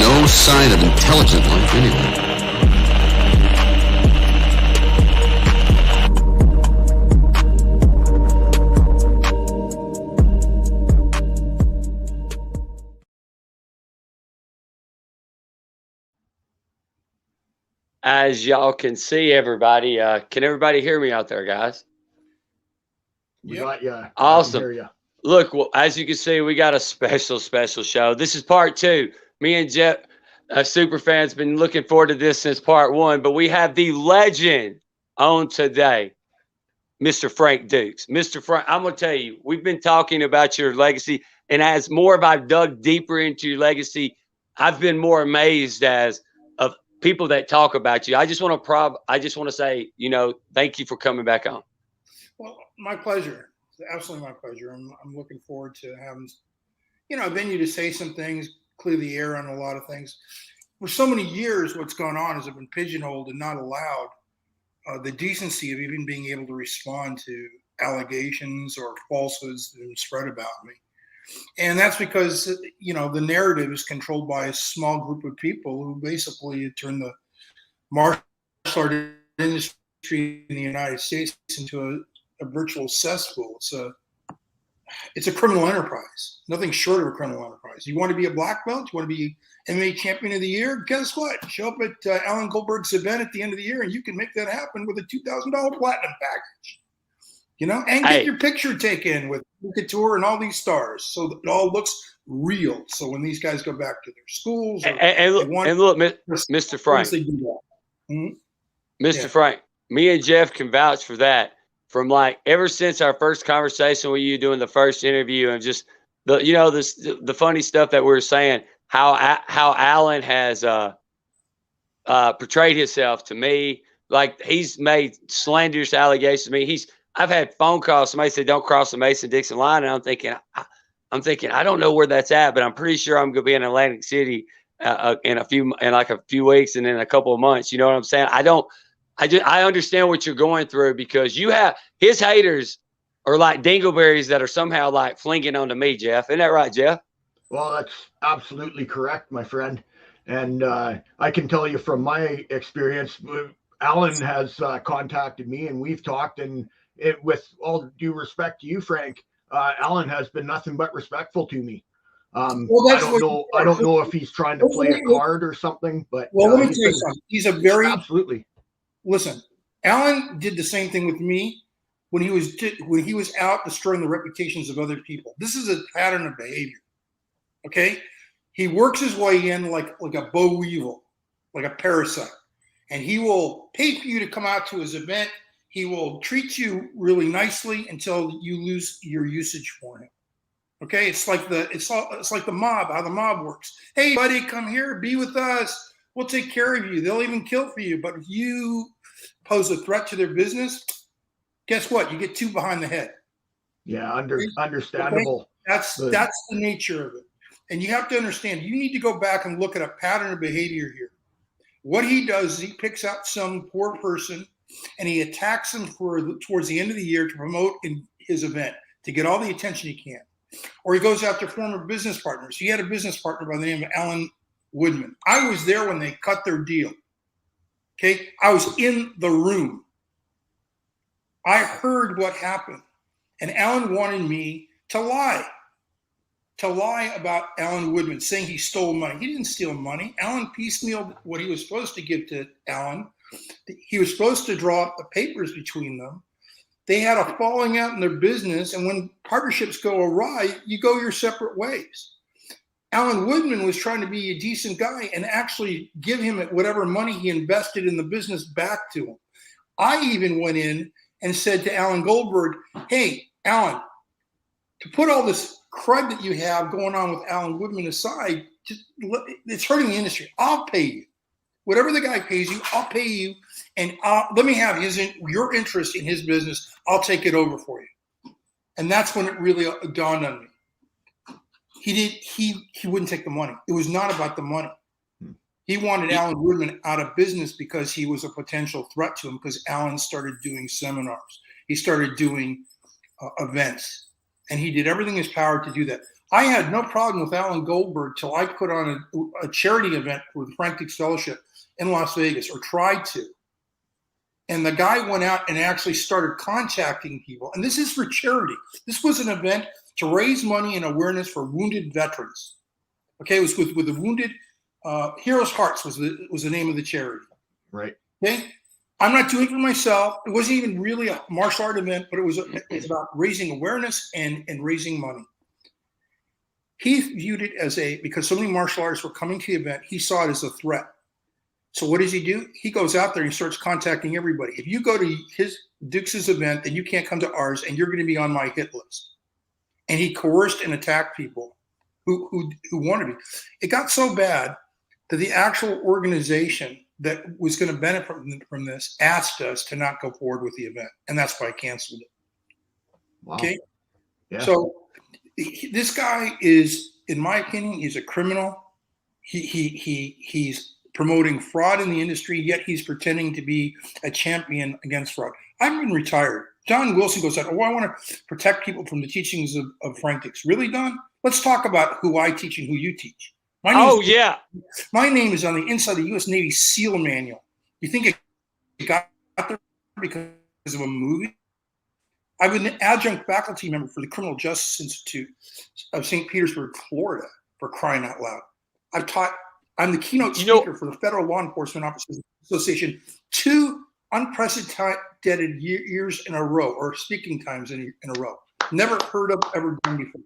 no sign of intelligent life anywhere. As y'all can see, everybody, can everybody hear me out there, guys? We got you. Awesome. Hear you. Look, well, as you can see, we got a special show. This is part 2. Me and Jeff, Superfan's been looking forward to this since part 1, but we have the legend on today, Mr. Frank Dukes. Mr. Frank, I'm going to tell you, we've been talking about your legacy, and as more of I've dug deeper into your legacy, I've been more amazed of people that talk about you. I just want to say, thank you for coming back on. Well, my pleasure. Absolutely my pleasure. I'm looking forward to having, a venue to say some things, clear the air on a lot of things. For so many years, what's gone on is I've been pigeonholed and not allowed the decency of even being able to respond to allegations or falsehoods that have been spread about me. And that's because, the narrative is controlled by a small group of people who basically turn the martial art industry in the United States into a virtual cesspool. It's a criminal enterprise, nothing short of a criminal enterprise. You want to be a black belt? You want to be MMA champion of the year? Guess what? Show up at Alan Goldberg's event at the end of the year, and you can make that happen with a $2,000 platinum package. And get your picture taken with Couture and all these stars, so that it all looks real. So when these guys go back to their schools, and look, Mr. Frank, they do that. Mm-hmm. Mr. Frank, me and Jeff can vouch for that. From ever since our first conversation with you doing the first interview, and just the funny stuff that we were saying, how Alan has portrayed himself to me, he's made slanderous allegations to me. I've had phone calls. Somebody said, "Don't cross the Mason-Dixon line," and I'm thinking, I don't know where that's at, but I'm pretty sure I'm going to be in Atlantic City in a few weeks, and in a couple of months. You know what I'm saying? I understand what you're going through, because his haters are like dingleberries that are somehow flinging onto me, Jeff. Isn't that right, Jeff? Well, that's absolutely correct, my friend. And I can tell you from my experience, Alan has contacted me, and we've talked, and with all due respect to you, Frank, Alan has been nothing but respectful to me. I don't know if he's trying to play a card or something, but let me tell you something. He's a very absolutely. Listen, Alan did the same thing with me when he was out destroying the reputations of other people. This is a pattern of behavior. Okay, he works his way in like a boll weevil, like a parasite, and he will pay for you to come out to his event. He will treat you really nicely until you lose your usage for him. Okay, it's like the mob, how the mob works. Hey, buddy, come here, be with us. We'll take care of you. They'll even kill for you. But if you pose a threat to their business, guess what? You get 2 behind the head. Yeah, understandable. Okay? That's the nature of it. And you have to understand, you need to go back and look at a pattern of behavior here. What he does is he picks out some poor person and he attacks them towards the end of the year to promote in his event, to get all the attention he can. Or he goes after former business partners. He had a business partner by the name of Alan Woodman. I was there when they cut their deal. Okay, I was in the room. I heard what happened, and Alan wanted me to lie about Alan Woodman, saying he stole money. He didn't steal money. Alan piecemealed what he was supposed to give to Alan. He was supposed to draw up the papers between them. They had a falling out in their business, and when partnerships go awry, you go your separate ways. Alan Woodman was trying to be a decent guy and actually give him whatever money he invested in the business back to him. I even went in and said to Alan Goldberg, "Hey, Alan, to put all this crud that you have going on with Alan Woodman aside, it's hurting the industry. I'll pay you. Whatever the guy pays you, I'll pay you, and let me have your interest in his business. I'll take it over for you." And that's when it really dawned on me. He wouldn't take the money. It was not about the money. He wanted Alan Woodman out of business because he was a potential threat to him, because Alan started doing seminars. He started doing events, and he did everything in his power to do that. I had no problem with Alan Goldberg till I put on a charity event with Frank Dukes Fellowship in Las Vegas, or tried to. And the guy went out and actually started contacting people. And this is for charity. This was an event to raise money and awareness for wounded veterans. Okay, it was with the Wounded Heroes Hearts was the name of the charity. Right. Okay, I'm not doing it for myself. It wasn't even really a martial art event, but it was about raising awareness and raising money. He viewed it as because so many martial artists were coming to the event, he saw it as a threat. So what does he do? He goes out there and he starts contacting everybody. If you go to Dukes' event, then you can't come to ours, and you're going to be on my hit list. And he coerced and attacked people who wanted to be. It got so bad that the actual organization that was going to benefit from this asked us to not go forward with the event, and that's why I canceled it. Wow. Okay, Yeah. So this guy is, in my opinion, he's a criminal. He's promoting fraud in the industry, yet he's pretending to be a champion against fraud. I've been retired. Don Wilson goes out, I want to protect people from the teachings of Frank Dukes. Really, Don? Let's talk about who I teach and who you teach. My name is on the inside of the U.S. Navy SEAL manual. You think it got there because of a movie? I've been an adjunct faculty member for the Criminal Justice Institute of St. Petersburg, Florida, for crying out loud. I'm the keynote speaker for the Federal Law Enforcement Officers Association 2 unprecedented years in a row, or speaking times in a row. Never heard of, ever done before.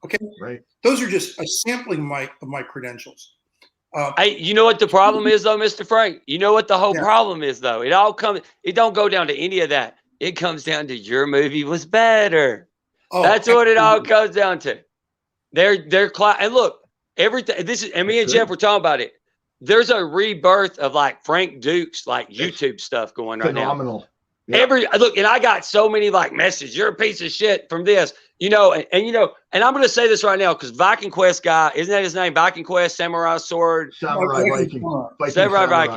Okay, right. Those are just a sampling of my credentials. You know what the problem is, though, Mr. Frank? You know what the whole problem is, though? It don't go down to any of that. It comes down to your movie was better. Oh, that's what it all comes down to. And look, everything. Me and Jeff were talking about it. There's a rebirth of like Frank Dukes, like YouTube stuff going right now. Phenomenal. Yep. And I got so many like messages. You're a piece of shit from this, and I'm going to say this right now because Viking Quest guy, isn't that his name? Viking Quest, Samurai Sword, Samurai Viking,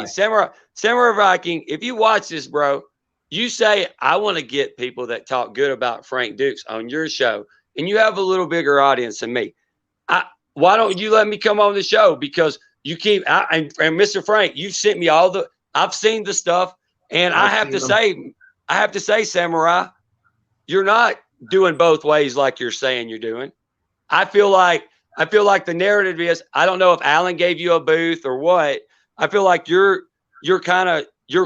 Samurai Viking. If you watch this, bro, you say I want to get people that talk good about Frank Dukes on your show, and you have a little bigger audience than me. Why don't you let me come on the show? Because you keep and Mr. Frank, you've sent me I've seen the stuff, and I have to say, Samurai, you're not doing both ways like you're saying you're doing. I feel like the narrative is, I don't know if Alan gave you a booth or what. I feel like you're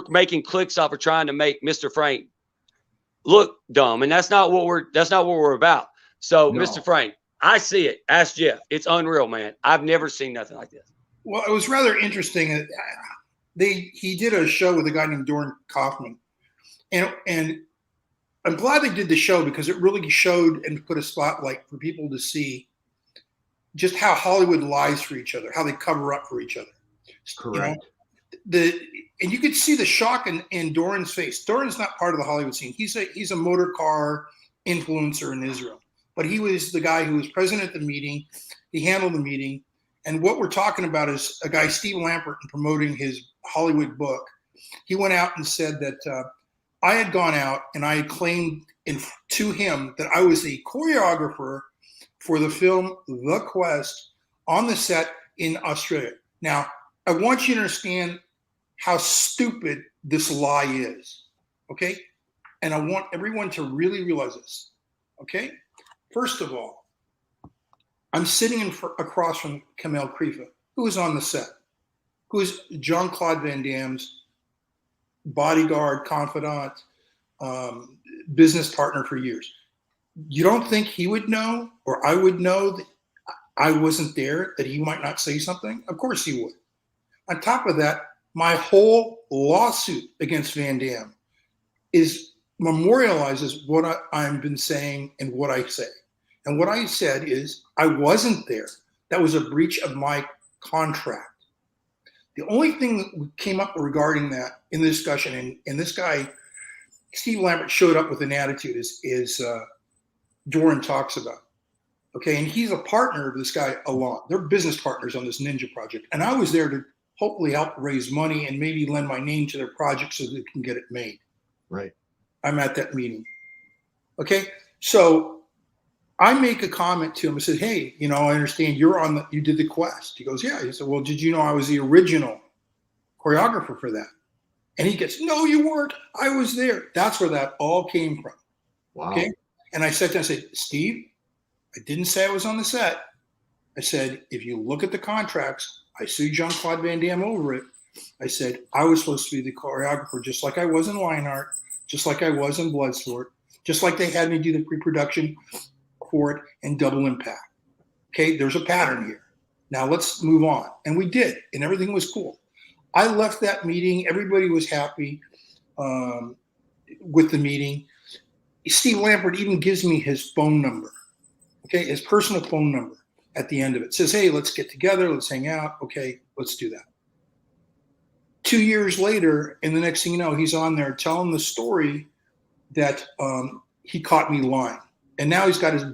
making clicks off of trying to make Mr. Frank look dumb, and that's not what we're about. So, no. Mr. Frank, I see it. Ask Jeff. It's unreal, man. I've never seen nothing like this. Well, it was rather interesting. He did a show with a guy named Doran Kaufman, and I'm glad they did the show because it really showed and put a spotlight for people to see just how Hollywood lies for each other, how they cover up for each other. Correct. And you could see the shock in Doran's face. Doran's not part of the Hollywood scene. He's a motor car influencer in Israel, but he was the guy who was present at the meeting. He handled the meeting. And what we're talking about is a guy, Steve Lampert, promoting his Hollywood book. He went out and said that I had gone out and I had claimed to him that I was the choreographer for the film The Quest on the set in Australia. Now, I want you to understand how stupid this lie is, okay? And I want everyone to really realize this, okay? First of all, I'm sitting across from Kamel Krifa, who is on the set, who is Jean-Claude Van Damme's bodyguard, confidant, business partner for years. You don't think he would know, or I would know, that I wasn't there, that he might not say something? Of course he would. On top of that, my whole lawsuit against Van Damme memorializes what I've been saying and what I say. And what I said is, I wasn't there. That was a breach of my contract. The only thing that came up regarding that in the discussion, and this guy, Steve Lambert, showed up with an attitude, is Doran talks about. Okay, and he's a partner of this guy, Alon. They're business partners on this Ninja project. And I was there to hopefully help raise money and maybe lend my name to their project so they can get it made. Right. I'm at that meeting. Okay, so I make a comment to him. I said, hey, you know, I understand you did the quest. He goes, yeah. He said, well, did you know I was the original choreographer for that? And he gets, no, you weren't. I was there. That's where that all came from. Wow. Okay. And I sat down and said, Steve, I didn't say I was on the set. I said, if you look at the contracts, I sued Jean-Claude Van Damme over it. I said, I was supposed to be the choreographer, just like I was in Lionheart, just like I was in Bloodsport, just like they had me do the pre-production for it and Double Impact. Okay, there's a pattern here. Now let's move on. And we did, and everything was cool. I left that meeting. Everybody was happy with the meeting. Steve Lampert even gives me his phone number, okay, his personal phone number at the end of it. Says, hey, let's get together. Let's hang out. Okay, let's do that. 2 years later, and the next thing you know, he's on there telling the story that he caught me lying. And now he's got his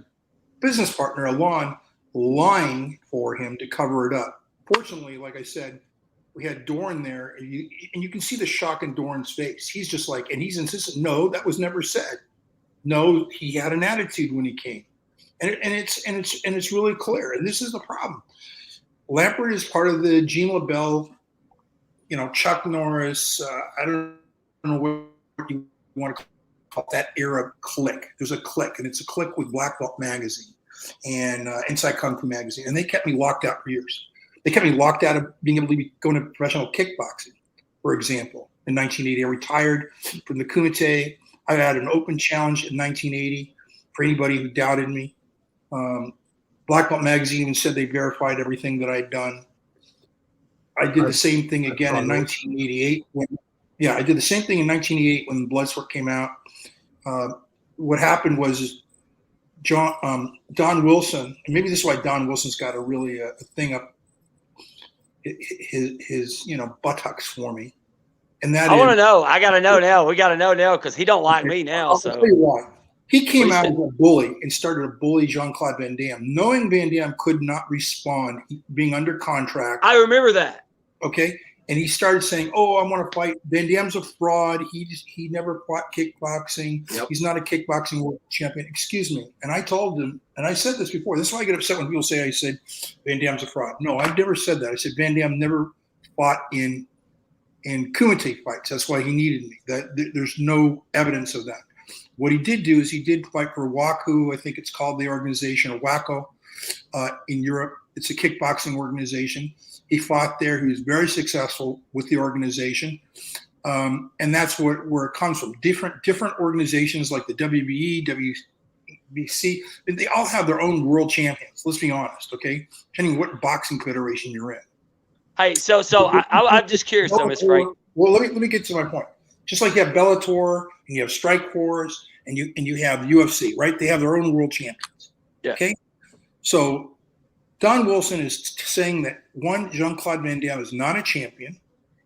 business partner, Alon, lying for him to cover it up. Fortunately, like I said, we had Dorn there, and you can see the shock in Dorn's face. He's just like, and he's insistent, no, that was never said. No, he had an attitude when he came. And it's really clear. And this is the problem. Lampert is part of the Gene LaBelle, you know, Chuck Norris, I don't know what you want to call that era clique. There's a clique, and it's a clique with Black Belt Magazine and Inside Kung Fu Magazine. And they kept me locked out for years. They kept me locked out of being able to go into professional kickboxing, for example. In 1980, I retired from the Kumite. I had an open challenge in 1980 for anybody who doubted me. Black Belt Magazine even said they verified everything that I'd done. I did the same thing again in 1988. I did the same thing in 1988 when Bloodsport came out. What happened was Don Wilson, and maybe this is why Don Wilson's got a thing up his buttocks for me. And that I want to know. I got to know now. We got to know now because he don't like me now. I'll tell you why. He came out as a bully and started to bully Jean-Claude Van Damme, knowing Van Damme could not respond, being under contract. I remember that. Okay. And he started saying, oh, I want to fight. Van Damme's a fraud. He never fought kickboxing. Yep. He's not a kickboxing world champion. Excuse me. And I told him, and I said this before. This is why I get upset when people say I said Van Damme's a fraud. No, I've never said that. I said Van Damme never fought in Kumite fights. That's why he needed me. There's no evidence of that. What he did do is he did fight for WACO, I think it's called the organization, or WACO in Europe. It's a kickboxing organization. He fought there. He was very successful with the organization. And that's where it comes from. Different organizations like the WBE, WBC, they all have their own world champions. Let's be honest, okay? Depending on what boxing federation you're in. Hey, so I'm just curious, though, Ms. Frank. Well, let me get to my point. Just like you have Bellator and you have Strikeforce and you have UFC, right? They have their own world champions. Yeah. Okay. So Don Wilson is saying that one, Jean-Claude Van Damme is not a champion,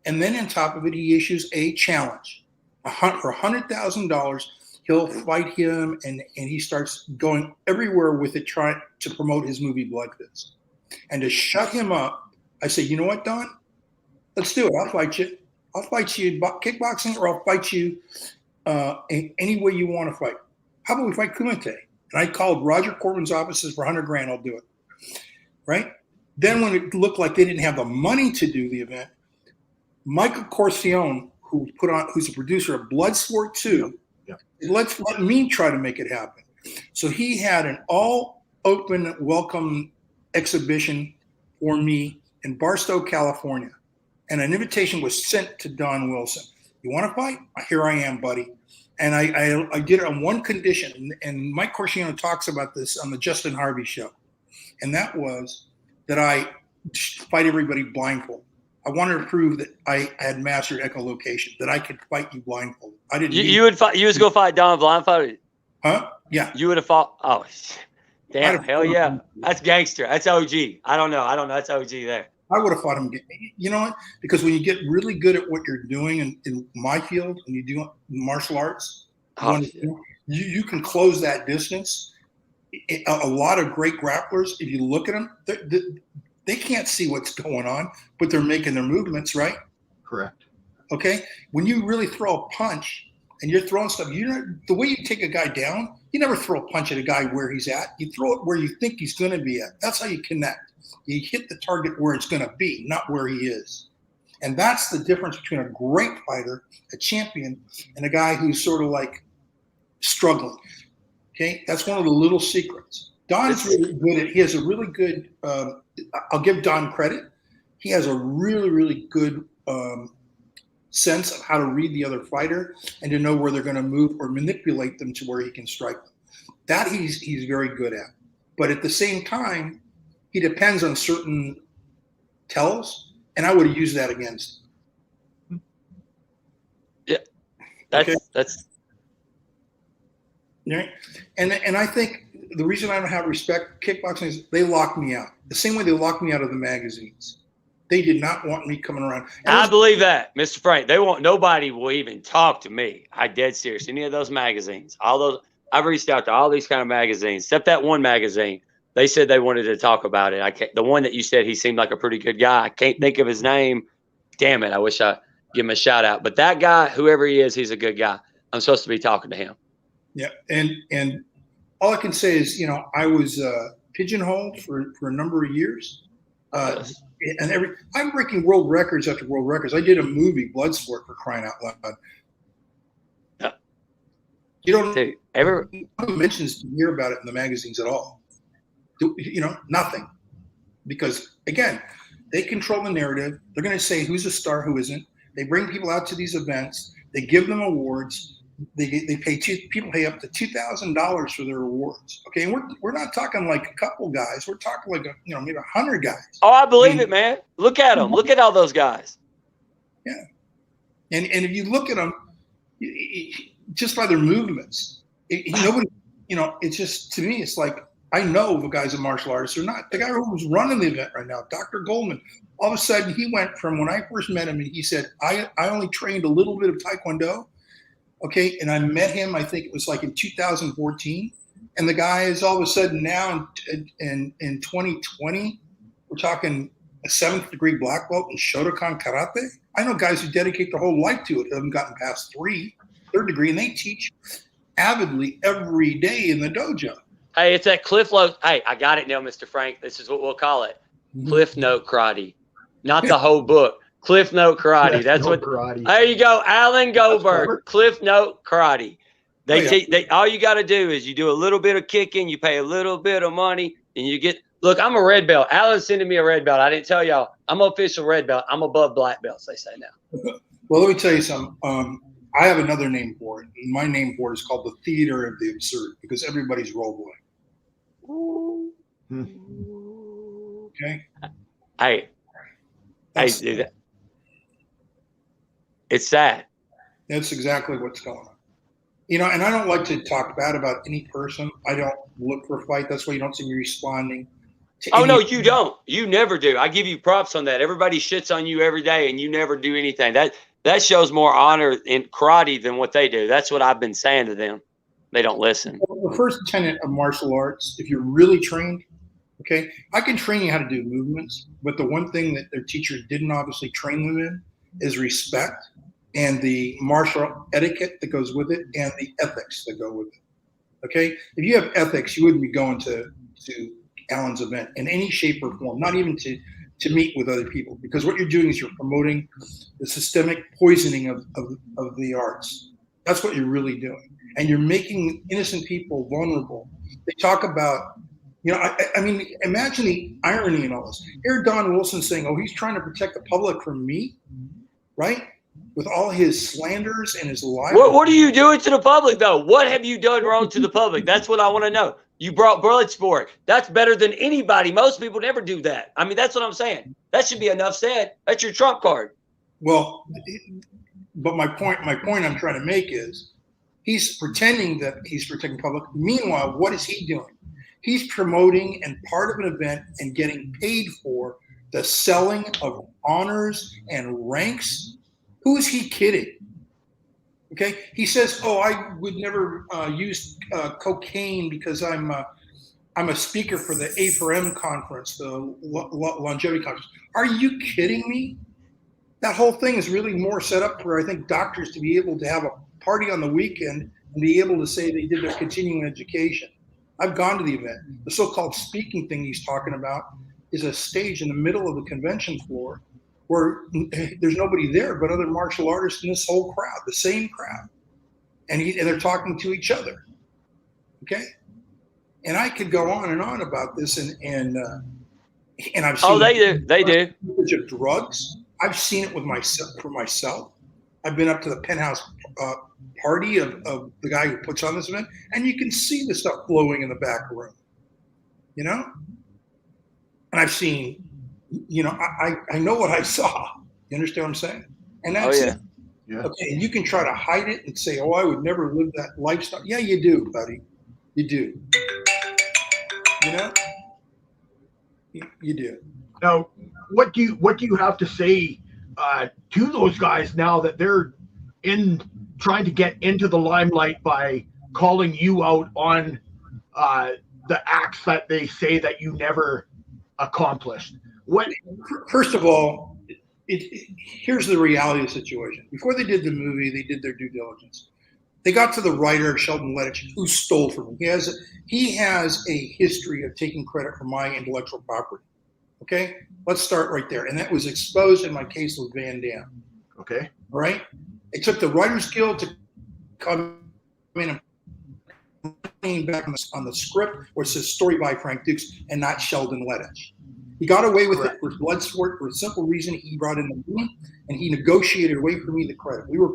and then on top of it, he issues a challenge for $100,000. He'll fight him, and he starts going everywhere with it, trying to promote his movie Blood Fist. And to shut him up, I say, you know what, Don? Let's do it. I'll fight you. I'll fight you kickboxing, or I'll fight you any way you want to fight. How about we fight Kumite? And I called Roger Corbin's offices for $100,000. I'll do it. Right? Then when it looked like they didn't have the money to do the event, Michael Corcione, who's a producer of Bloodsport 2, let me try to make it happen. So he had an all open welcome exhibition for me in Barstow, California. And an invitation was sent to Don Wilson. You want to fight? Here I am, buddy. And I did it on one condition. And Mike Corcione talks about this on the Justin Harvey show. And that was that I fight everybody blindfold. I wanted to prove that I had mastered echolocation, that I could fight you blindfold. I didn't. You would fight. You was gonna fight Don blindfolded. Huh? Yeah. You would have fought. Oh, damn! Hell yeah! That's gangster. That's OG. I don't know. That's OG there. I would have fought him. You know what? Because when you get really good at what you're doing in my field, and you do martial arts, you can close that distance. A lot of great grapplers, if you look at them, they can't see what's going on, but they're making their movements, right? Correct. Okay. When you really throw a punch and you're throwing stuff, the way you take a guy down, You never throw a punch at a guy where he's at. You throw it where you think he's going to be at. That's how you connect. You hit the target where it's going to be, not where he is. And that's the difference between a great fighter, a champion, and a guy who's sort of like struggling. Okay, that's one of the little secrets. Don's really good at. He has a really good. I'll give Don credit. He has a really, really good sense of how to read the other fighter and to know where they're going to move or manipulate them to where he can strike them. That he's very good at. But at the same time, he depends on certain tells, and I would have used that against him. Yeah, that's. Right. And I think the reason I don't have respect for kickboxing is they locked me out. The same way they locked me out of the magazines. They did not want me coming around. I believe that, Mr. Frank. Nobody will even talk to me. I'm dead serious. Any of those magazines, all those, I've reached out to all these kind of magazines, except that one magazine. They said they wanted to talk about it. The one that you said he seemed like a pretty good guy. I can't think of his name. Damn it. I wish I give him a shout out. But that guy, whoever he is, he's a good guy. I'm supposed to be talking to him. Yeah. And all I can say is, I was pigeonholed for a number of years. And I'm breaking world records after world records. I did a movie, Bloodsport, for crying out loud. Yeah. You don't Dude, who mentions to hear about it in the magazines at all. Nothing. Because again, they control the narrative. They're going to say who's a star, who isn't. They bring people out to these events. They give them awards. They pay people pay up to $2,000 for their awards. Okay, and we're not talking like a couple guys. We're talking like maybe 100 guys. Oh, I believe it, man. Look at them. Look at all those guys. Yeah, and if you look at them, just by their movements, nobody. It's just, to me, it's like I know if a guy's a martial artist or not. The guy who's running the event right now, Dr. Goldman, all of a sudden he went from when I first met him, and he said, I only trained a little bit of Taekwondo. Okay, and I met him, I think it was like in 2014, and the guy is all of a sudden now in 2020, we're talking a 7th degree black belt in Shotokan Karate. I know guys who dedicate their whole life to it, haven't gotten past 3rd degree, and they teach avidly every day in the dojo. Hey, it's that Cliff Note. Hey, I got it now, Mr. Frank. This is what we'll call it. Cliff Note Karate. Not the whole book. Cliff Note Karate. That's what. Karate. There you go, Alan Goldberg. Cliff Note Karate. They all you got to do is you do a little bit of kicking, you pay a little bit of money, and you get. Look, I'm a red belt. Alan's sending me a red belt. I didn't tell y'all. I'm an official red belt. I'm above black belts, they say now. Well, let me tell you something. I have another name for it. My name for it is called the Theater of the Absurd, because everybody's role playing. Okay. Hey, dude. It's sad. That's exactly what's going on. And I don't like to talk bad about any person. I don't look for a fight. That's why you don't see me responding to no, you don't. You never do. I give you props on that. Everybody shits on you every day, and you never do anything. That shows more honor in karate than what they do. That's what I've been saying to them. They don't listen. The first tenet of martial arts, if you're really trained, okay, I can train you how to do movements, but the one thing that their teachers didn't obviously train them in is respect and the martial etiquette that goes with it and the ethics that go with it. Okay? If you have ethics, you wouldn't be going to Alan's event in any shape or form, not even to meet with other people, because what you're doing is you're promoting the systemic poisoning of the arts. That's what you're really doing. And you're making innocent people vulnerable. They talk about, I mean, imagine the irony in all this. Here, Don Wilson saying, oh, he's trying to protect the public from me, right? With all his slanders and his lies. What are you doing to the public, though? What have you done wrong to the public? That's what I want to know. You brought Bloodsport. That's better than anybody. Most people never do that. I mean, that's what I'm saying. That should be enough said. That's your trump card. Well, but my point I'm trying to make is he's pretending that he's protecting the public. Meanwhile, what is he doing? He's promoting and part of an event and getting paid for the selling of honors and ranks. Who is he kidding? Okay, he says, "Oh, I would never use cocaine because I'm a speaker for the A4M conference, the longevity conference." Are you kidding me? That whole thing is really more set up for, I think, doctors to be able to have a party on the weekend and be able to say they did their continuing education. I've gone to the event. The so-called speaking thing he's talking about is a stage in the middle of the convention floor where there's nobody there but other martial artists in this whole crowd, the same crowd. And they're talking to each other. Okay? And I could go on and on about this, and I've seen they do of drugs. I've seen it with myself. I've been up to the penthouse party of the guy who puts on this event, and you can see the stuff flowing in the back room, you know? And I've seen, you know, I know what I saw. You understand what I'm saying? And that's it. Yeah. Okay, and you can try to hide it and say, oh, I would never live that lifestyle. Yeah, you do, buddy. You do. You know? You do. Now, what do you have to say to those guys now that they're trying to get into the limelight by calling you out on the acts that they say that you never accomplished? What? First of all, here's the reality of the situation. Before they did the movie, they did their due diligence. They got to the writer, Sheldon Lettich, who stole from him. He has a history of taking credit for my intellectual property. Okay? Let's start right there. And that was exposed in my case with Van Damme. Okay. All right? It took the Writers Guild to come in and back on the script where it says story by Frank Dukes and not Sheldon Lettich. He got away with it for Bloodsport for a simple reason. He brought in the money and he negotiated away from me the credit. We were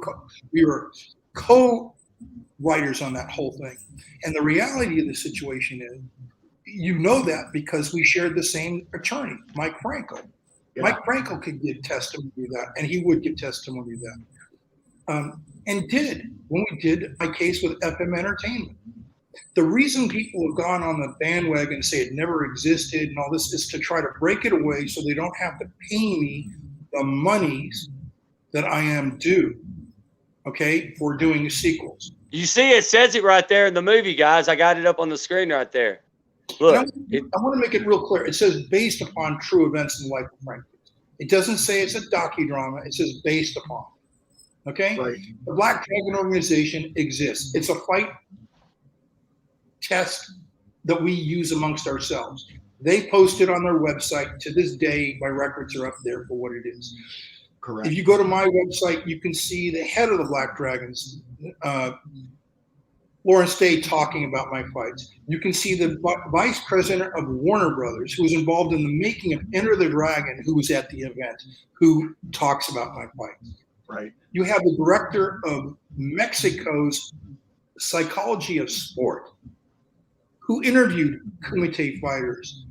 co-writers on that whole thing. And the reality of the situation is, you know that because we shared the same attorney, Mike Frankel. Yeah. Mike Frankel could give testimony to that, and he would give testimony to that. And did when we did my case with FM Entertainment. The reason people have gone on the bandwagon and say it never existed and all this is to try to break it away so they don't have to pay me the monies that I am due, okay, for doing sequels. You see, it says it right there in the movie, guys. I got it up on the screen right there. Look, I want to make it real clear. It says based upon true events in the life of Frank Dukes. It doesn't say it's a docudrama. It says based upon. Okay? Right. The Black Dragon organization exists. It's a fight test that we use amongst ourselves. They post it on their website. To this day, my records are up there for what it is. Correct. If you go to my website, you can see the head of the Black Dragons, Lawrence Day, talking about my fights. You can see the vice president of Warner Brothers, who was involved in the making of Enter the Dragon, who was at the event, who talks about my fights. Right. You have the director of Mexico's Psychology of Sport, who interviewed Kumite fighters,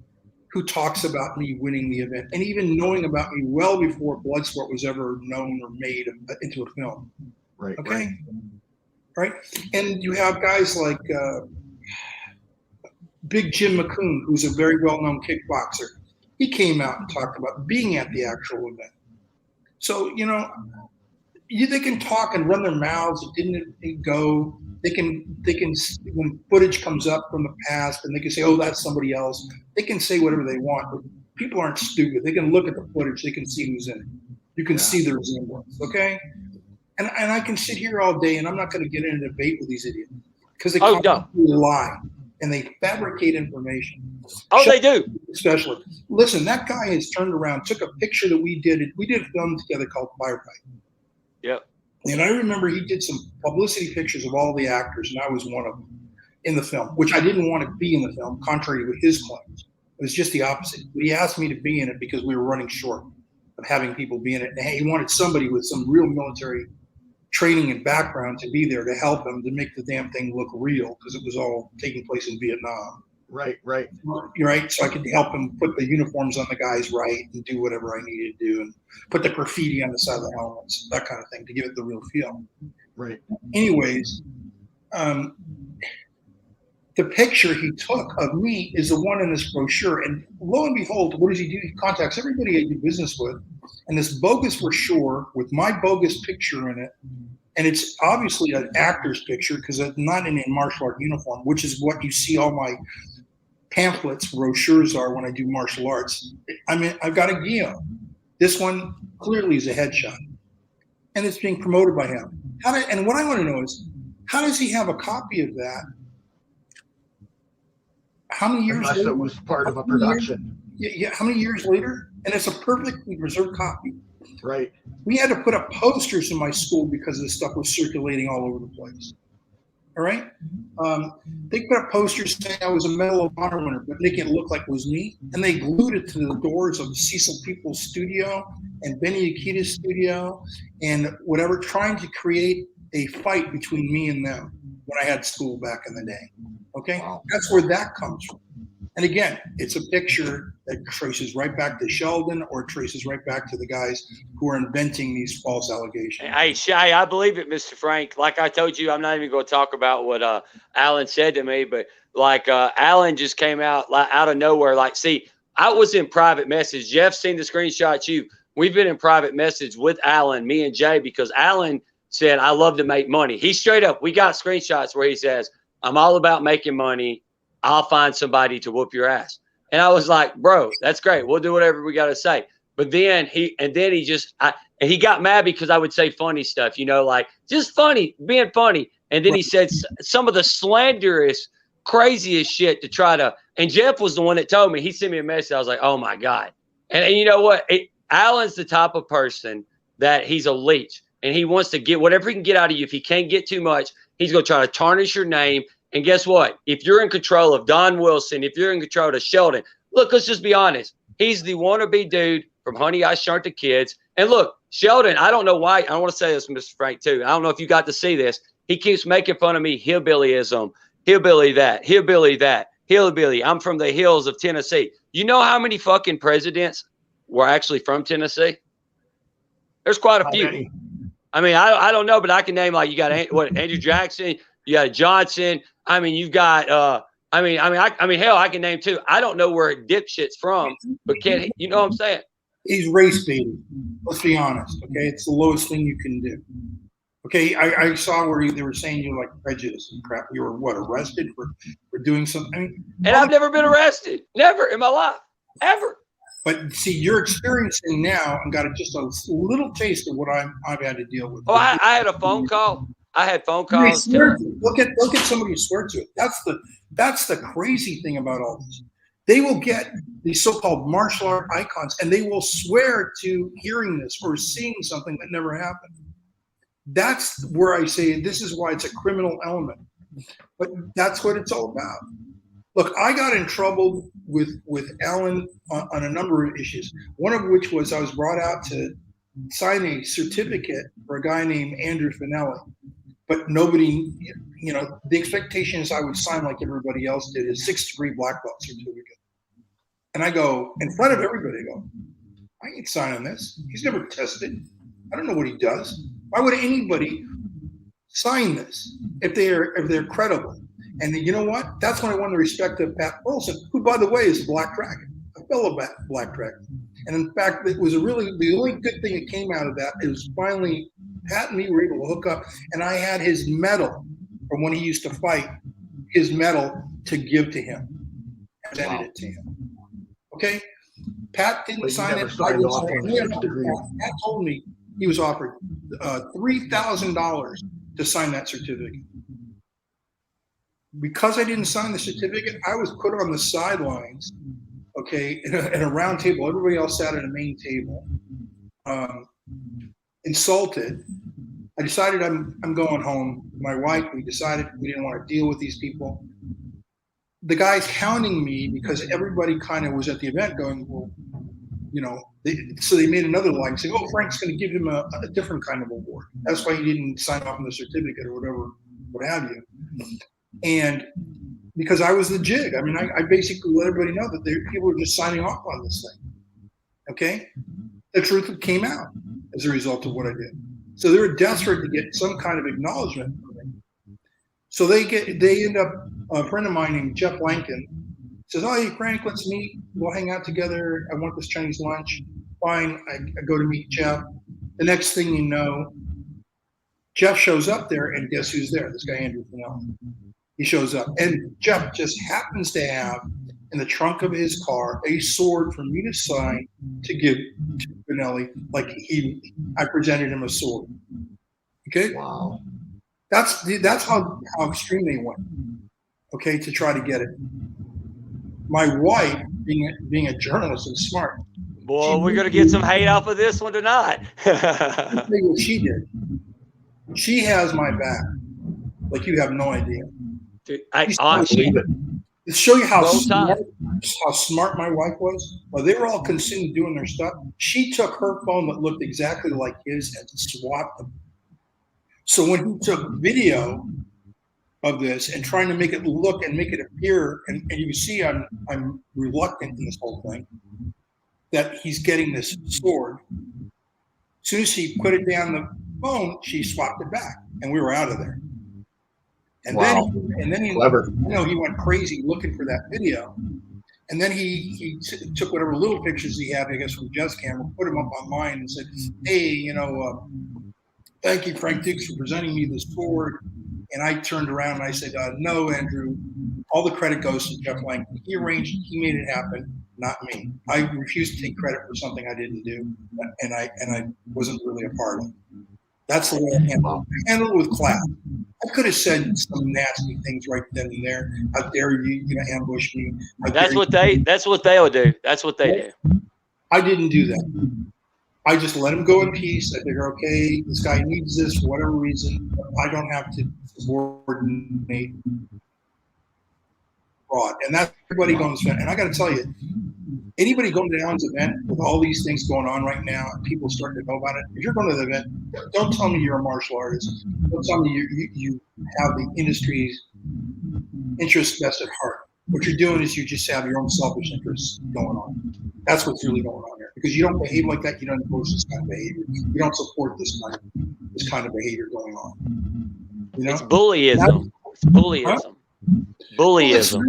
who talks about me winning the event and even knowing about me well before Bloodsport was ever known or made into a film. Right. Okay. Right. And you have guys like Big Jim McCoon, who's a very well-known kickboxer. He came out and talked about being at the actual event. So, you know, they can talk and run their mouths. It didn't go. They can when footage comes up from the past and they can say, oh, that's somebody else. They can say whatever they want, but people aren't stupid. They can look at the footage. They can see who's in it. You can see the resemblance. Okay. And I can sit here all day and I'm not going to get in a debate with these idiots because they lie and they fabricate information. They do. Especially. Listen, that guy has turned around, took a picture that we did a film together called Firefight. Yep. And I remember he did some publicity pictures of all the actors, and I was one of them in the film, which I didn't want to be in the film, contrary to his claims. It was just the opposite. But he asked me to be in it because we were running short of having people be in it. And he wanted somebody with some real military training and background to be there to help him to make the damn thing look real because it was all taking place in Vietnam. Right. You're right. So I could help him put the uniforms on the guys right and do whatever I needed to do and put the graffiti on the side of the helmets, that kind of thing, to give it the real feel. Right. Anyways, the picture he took of me is the one in this brochure. And lo and behold, what does he do? He contacts everybody I do business with. And this bogus brochure with my bogus picture in it. And it's obviously an actor's picture because it's not in a martial art uniform, which is what you see all my pamphlets, brochures are when I do martial arts. I mean, I've got a Gio. This one clearly is a headshot. And it's being promoted by him. And what I want to know is, How does he have a copy of that? How many years Unless later? it was part of a production. Yeah, how many years later? And it's a perfectly preserved copy. Right. We had to put up posters in my school because this stuff was circulating all over the place. All right? They put up posters saying I was a Medal of Honor winner, but making it look like it was me. And they glued it to the doors of Cecil Peoples' studio and Benny Akita's studio and whatever, trying to create a fight between me and them when I had school back in the day. Okay? Wow. That's where that comes from. And again, it's a picture that traces right back to Sheldon or traces right back to the guys who are inventing these false allegations. Hey, Shay, I believe it, Mr. Frank. Like I told you, I'm not even going to talk about what Alan said to me, but like Alan just came out of nowhere. Like, see, I was in private message. Jeff's seen the screenshots. We've been in private message with Alan, me and Jay, because Alan said, I love to make money. He straight up, we got screenshots where he says, I'm all about making money. I'll find somebody to whoop your ass. And I was like, bro, that's great. We'll do whatever we got to say. But then he got mad because I would say funny stuff, like just funny, being funny. And then he said some of the slanderous, craziest shit to try to, and Jeff was the one that told me. He sent me a message. I was like, oh my God. And you know what? Alan's the type of person that he's a leech and he wants to get whatever he can get out of you. If he can't get too much, he's going to try to tarnish your name. And guess what? If you're in control of Don Wilson, if you're in control of Sheldon, look, let's just be honest. He's the wannabe dude from Honey, I Shrunk the Kids. And look, Sheldon, I don't know why. I want to say this, Mr. Frank, too. I don't know if you got to see this. He keeps making fun of me, hillbillyism, hillbilly that, hillbilly that, hillbilly. I'm from the hills of Tennessee. You know how many fucking presidents were actually from Tennessee? There's quite a few. Many? I mean, I don't know, but I can name like you got Andrew Jackson, you got Johnson. I mean, you've got hell, I can name two. I don't know where dipshit's from, but you know what I'm saying? He's race baiting. Let's be honest. Okay, it's the lowest thing you can do. Okay, I saw where they were saying you like prejudice and crap. You were arrested for doing something? I mean, and I've never been arrested, never in my life, ever. But see, you're experiencing now and got just a little taste of what I've had to deal with. Oh, I had a phone call. I had phone calls. Look at somebody who swear to it. That's the crazy thing about all this. They will get these so-called martial art icons and they will swear to hearing this or seeing something that never happened. That's where I say this is why it's a criminal element. But that's what it's all about. Look, I got in trouble with Alan on a number of issues. One of which was I was brought out to sign a certificate for a guy named Andrew Finelli. But nobody, the expectation is I would sign like everybody else did, a 6th-degree black belt certificate. And I go, in front of everybody, I ain't signing this. He's never tested. I don't know what he does. Why would anybody sign this if they're credible? And you know what? That's when I won the respect of Pat Wilson, who, by the way, is a Black Dragon, a fellow Black Dragon. And in fact, it was the only good thing that came out of that is finally Pat and me were able to hook up, and I had his medal from when he used to fight, his medal to give to him. I presented it to him. Okay? Pat didn't sign it. Pat told me he was offered $3,000 to sign that certificate. Because I didn't sign the certificate, I was put on the sidelines, okay, in a round table. Everybody else sat at a main table, insulted. I decided I'm going home. My wife, we decided we didn't want to deal with these people. The guy's hounding me because everybody kind of was at the event going, well, so they made another line saying, oh, Frank's going to give him a different kind of award. That's why he didn't sign off on the certificate or whatever, what have you. And because I was the jig, I mean, I basically let everybody know that people were just signing off on this thing. Okay? The truth came out as a result of what I did. So they were desperate to get some kind of acknowledgement from me. So they end up, a friend of mine named Jeff Lankin says, oh, hey, Frank, let's meet. We'll hang out together. I want this Chinese lunch. Fine. I go to meet Jeff. The next thing you know, Jeff shows up there, and guess who's there? This guy, Andrew Finelli. He shows up, and Jeff just happens to have in the trunk of his car a sword for me to sign to give to Finelli, like I presented him a sword. Okay. Wow. That's how extreme they went. Okay, to try to get it. My wife, being a journalist and smart. Boy, we're gonna get some hate off of this one tonight. I'll tell you what she did. She has my back, like you have no idea. Dude, To show you how smart my wife was, while they were all consumed doing their stuff, she took her phone that looked exactly like his and swapped them. So when he took video of this and trying to make it look and make it appear, and you see I'm reluctant in this whole thing, that he's getting this sword. As soon as he put it down the phone, she swapped it back, and we were out of there. And then he Clever. he went crazy looking for that video. And then he took whatever little pictures he had, I guess, from Jeff's camera, put them up online and said, hey, thank you, Frank Dukes, for presenting me this sword. And I turned around and I said, no, Andrew, all the credit goes to Jeff Langton. He arranged it, he made it happen, not me. I refused to take credit for something I didn't do, and I wasn't really a part of it. That's the way I handle it. I handle it with class. I could have said some nasty things right then and there. How dare you, ambush me? That's what they'll do. That's what they do. I didn't do that. I just let him go in peace. I figure, okay, this guy needs this for whatever reason. I don't have to subordinate fraud. And that's everybody going to spend. And I got to tell you, anybody going to Alan's event with all these things going on right now, and people starting to know about it, if you're going to the event, don't tell me you're a martial artist. Don't tell me you have the industry's interest best at heart. What you're doing is you just have your own selfish interests going on. That's what's really going on here. Because you don't behave like that, you don't endorse this kind of behavior. You don't support this kind of behavior going on. It's bullyism. It's bullyism. Huh? Bullyism.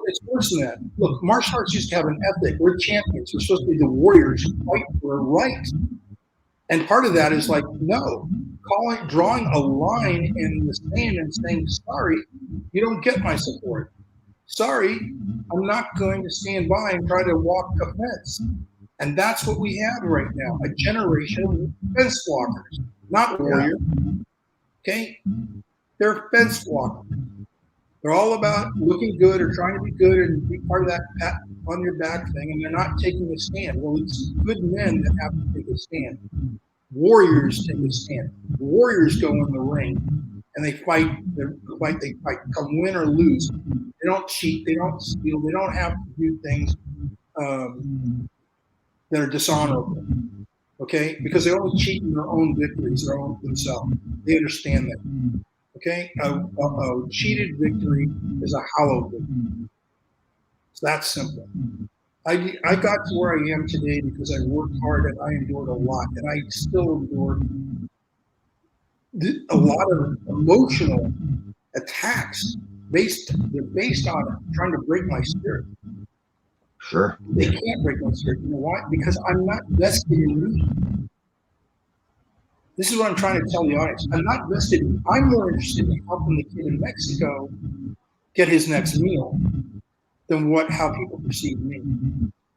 It's worse than that. Look, martial arts used to have an ethic. We're champions. We're supposed to be the warriors who fight for a right. And part of that is like, no, drawing a line in the sand and saying, sorry, you don't get my support. Sorry, I'm not going to stand by and try to walk a fence. And that's what we have right now, a generation of fence walkers, not warriors. Okay? They're fence walkers. They're all about looking good or trying to be good and be part of that pat on your back thing, and they're not taking a stand. Well, it's good men that have to take a stand. Warriors take a stand. Warriors go in the ring and they fight. They fight. Come win or lose. They don't cheat. They don't steal. They don't have to do things that are dishonorable. Okay, because they only cheat in their own victories, themselves. They understand that. Okay, a cheated victory is a hollow victory. It's that simple. I got to where I am today because I worked hard and I endured a lot, and I still endure a lot of emotional attacks. They're based on trying to break my spirit. Sure. They can't break my spirit. You know why? Because I'm not vested in me. This is what I'm trying to tell the audience. I'm not vested in. I'm more interested in helping the kid in Mexico get his next meal than how people perceive me.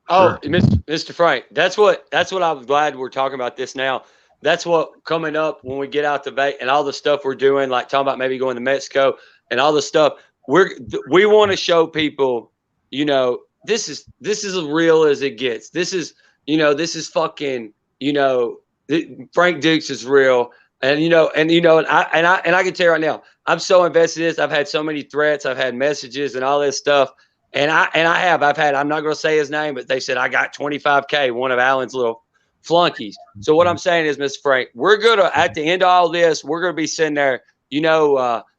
Oh, sure. Mr. Frank, that's what I'm glad we're talking about this now. That's what coming up when we get out the bait and all the stuff we're doing, like talking about maybe going to Mexico and all the stuff. We want to show people, this is as real as it gets. This is fucking, Frank Dukes is real. And I can tell you right now, I'm so invested in this. I've had so many threats. I've had messages and all this stuff. And I'm not going to say his name, but they said, I got $25K, one of Alan's little flunkies. So what I'm saying is, Mr. Frank, we're going to, at the end of all this, we're going to be sitting there,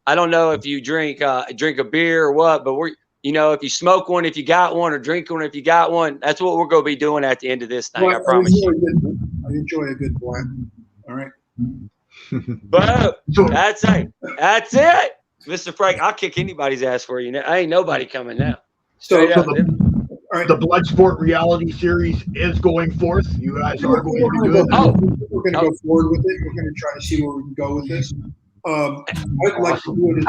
I don't know if you drink a beer or what, but if you smoke one, if you got one, or drink one, if you got one, that's what we're going to be doing at the end of this thing. Well, I promise you. I enjoy a good blend. All right. But that's it. That's it. Mr. Frank, I'll kick anybody's ass for you. I ain't nobody coming now. The Bloodsport reality series is going forth. You guys are going to do it. We're going to go forward with it. We're going to try to see where we can go with this. I'd like to do it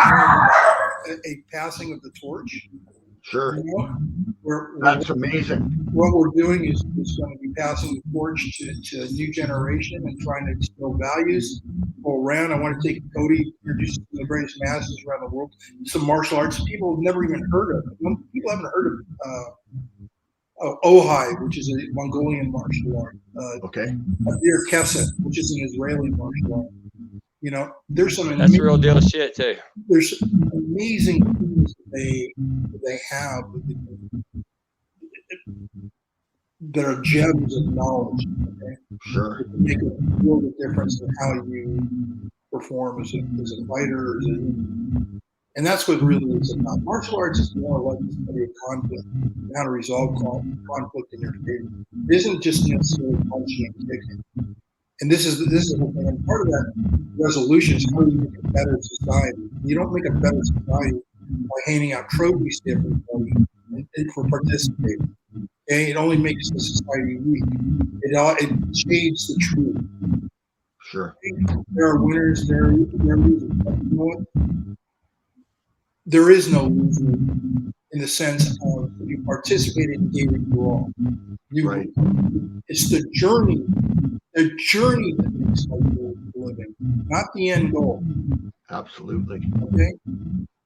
as a passing of the torch. Sure. You know? That's amazing. What we're doing is going to be passing the torch to a new generation and trying to instill values all around. I want to take Cody, introduce him to the greatest masters around the world, some martial arts people have never even heard of. People haven't heard of Ohai, which is a Mongolian martial art. Okay. Bir Keset, which is an Israeli martial art. You know, there's some That's the real deal shit too. There's amazing things they have that are gems of knowledge. Okay? Sure. That make a real difference in how you perform as a fighter. And that's what really is about. Martial arts is more like the study of conflict, how to resolve conflict in your favor. It isn't just necessarily punching and kicking. And this is the whole thing. And part of that resolution is how do you make a better society. You don't make a better society by handing out trophies to everybody and for participating. Okay? It only makes the society weak. It shades the truth. Sure. There are winners, there are losers. But you know what? There is no loser in the sense of you participated and gave it your all. Right. It's the journey that makes life worth living, not the end goal. Absolutely. Okay?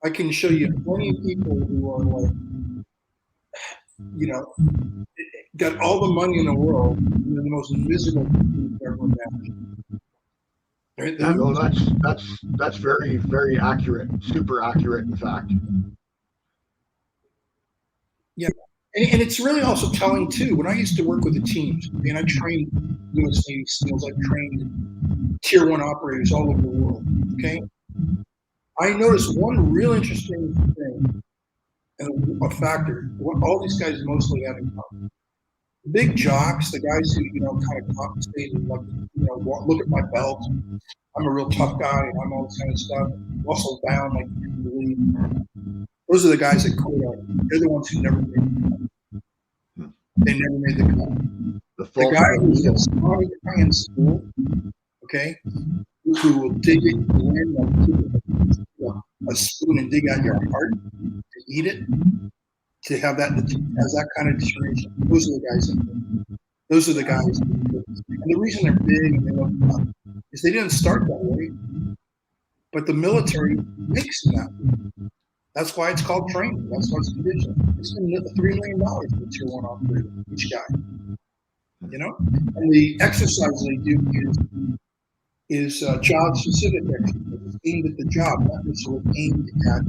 I can show you plenty of people who are like, you know, got all the money in the world, and they're the most miserable people you've ever imagined. No, that's very, very accurate. Super accurate, in fact. Yeah. And it's really also telling too. When I used to work with the teams, and I trained U.S. Navy SEALs, I trained Tier 1 operators all over the world. Okay, I noticed one real interesting thing and a factor. What all these guys mostly have in common: the big jocks, the guys who kind of compensate and look at my belt. I'm a real tough guy, and I'm all this kind of stuff. Muscle bound, like you can believe. Those are the guys that quit out. They're the ones who never made the cut. They never made the cut. The guy who's a smart guy in school, okay, who will dig it in like a spoon and dig out your heart to eat it, to have that has that kind of determination. Those are the guys. Those are the guys. And the reason they're big and they look up is they didn't start that way, but the military makes them that way. That's why it's called training. That's why it's conditioning. It's $3 million for Tier 1 operator, each guy. You know? And the exercise they do is job specific exercise. It's aimed at the job, not necessarily aimed at,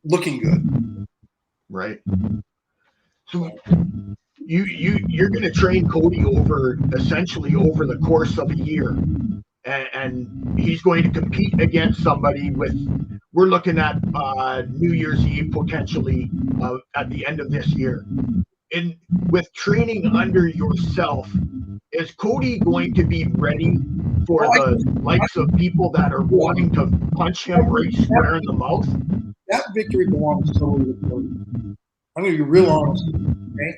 looking good. Right. So you're going to train Cody essentially over the course of a year. And he's going to compete against somebody we're looking at New Year's Eve potentially at the end of this year. And with training under yourself, is Cody going to be ready for the likes of people that are wanting to punch him right square in the mouth? That victory belongs totally to Cody. I'm going to be real honest with you, okay?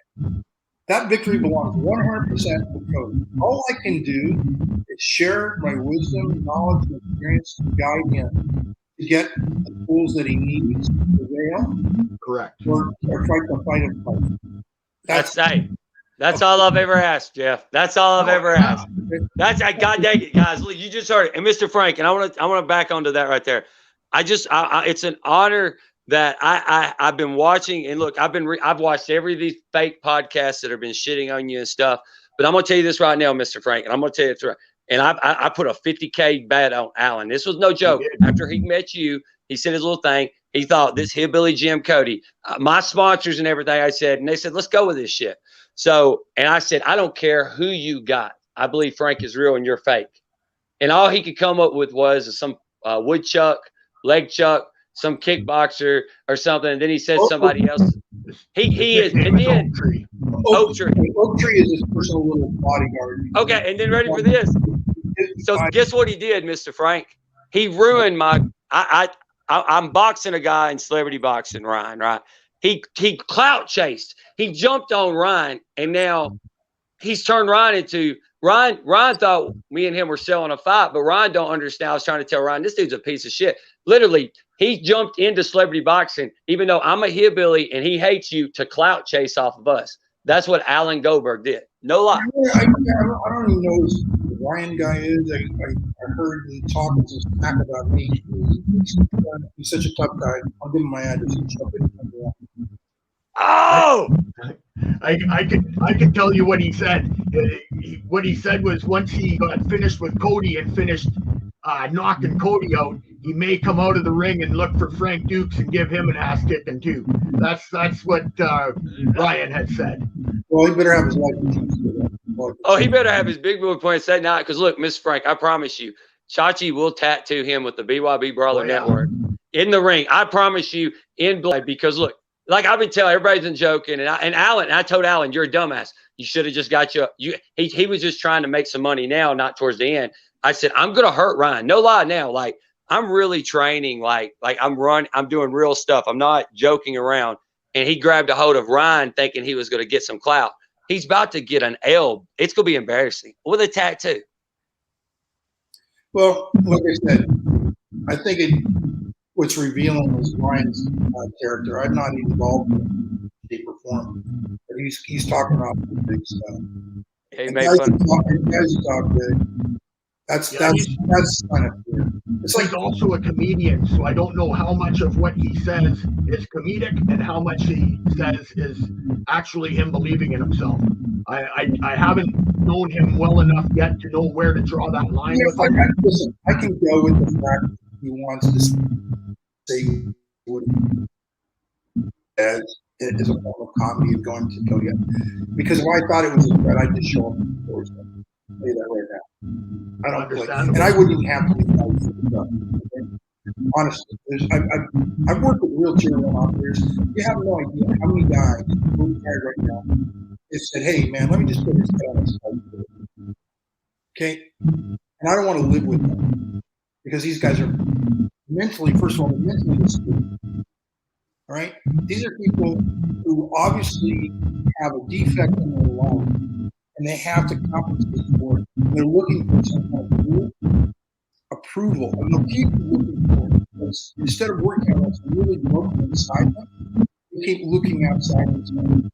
That victory belongs 100% to Cody. All I can do is share my wisdom, knowledge, and experience to guide him to get the tools that he needs to prevail. Correct. Or fight the fight of fight. That's all I've ever asked, Jeff. That's all I've ever asked. That's God dang it, guys. Look, you just heard it. And Mr. Frank, and I want to back onto that right there. It's an honor that I've been watching, and look, I've watched every of these fake podcasts that have been shitting on you and stuff. But I'm gonna tell you this right now, Mr. Frank, and I'm gonna tell you it's right. And I put a 50K bet on Alan. This was no joke. After he met you, he said his little thing. He thought this hillbilly Jim Cody, my sponsors and everything. I said, and they said, let's go with this shit. So, and I said, I don't care who you got. I believe Frank is real and you're fake. And all he could come up with was some woodchuck, leg chuck, some kickboxer or something. And then he said somebody else. He is. And then Oak Tree. Oak Tree is his personal little bodyguard. Okay, and then ready for this. So guess what he did, Mr. Frank? He ruined my. I'm boxing a guy in celebrity boxing, Ryan. Right? He clout chased. He jumped on Ryan, and now he's turned Ryan into Ryan thought me and him were selling a fight, but Ryan don't understand. I was trying to tell Ryan, this dude's a piece of shit. Literally, he jumped into celebrity boxing, even though I'm a hillbilly and he hates you, to clout chase off of us. That's what Alan Goldberg did. No lie. I don't even know who the Ryan guy is. I heard him talking some smack about me. He's such a tough guy. I'll give him my address. Oh! I could tell you what he said. What he said was once he got finished with Cody and finished knocking Cody out, he may come out of the ring and look for Frank Dukes and give him an ass kicking too. That's what Ryan had said. Well, he better have his life insurance. Oh, he better have his big boy points that night. Because look, Miss Frank, I promise you, Chachi will tattoo him with the BYB Brawler Network in the ring. I promise you, in blood. Because look, like I've been telling, everybody's been joking, and I told Alan, you're a dumbass. You should have just got he was just trying to make some money now, not towards the end. I said, I'm gonna hurt Ryan. No lie now. Like I'm really training, like I'm doing real stuff. I'm not joking around. And he grabbed a hold of Ryan thinking he was gonna get some clout. He's about to get an L. It's gonna be embarrassing with a tattoo. Well, like I said, I think what's revealing is Ryan's character. I'm not involved in shape or form, but he's talking about big stuff. Yeah, he made fun. Guys who talk big. That's kind of weird. It's like also a comedian, so I don't know how much of what he says is comedic and how much he says is actually him believing in himself. I haven't known him well enough yet to know where to draw that line with him. Listen, I can go with the fact that he wants to say what as a form of comedy of going to Cody. Because if I thought it was a threat, I'd just show up and tell you that right now. I don't understand, and I wouldn't even have to be honestly. I've worked with real tier one operators. You have no idea how many guys who are retired right now. They said, "Hey, man, let me just put this head on this side." Okay, and I don't want to live with them because these guys are mentally, first of all, mentally disturbed. All right, these are people who obviously have a defect in their lung. And they have to compensate for it. They're looking for some kind of approval. And they'll keep looking for it. Because instead of working on what's really broken inside them, they keep looking outside themselves.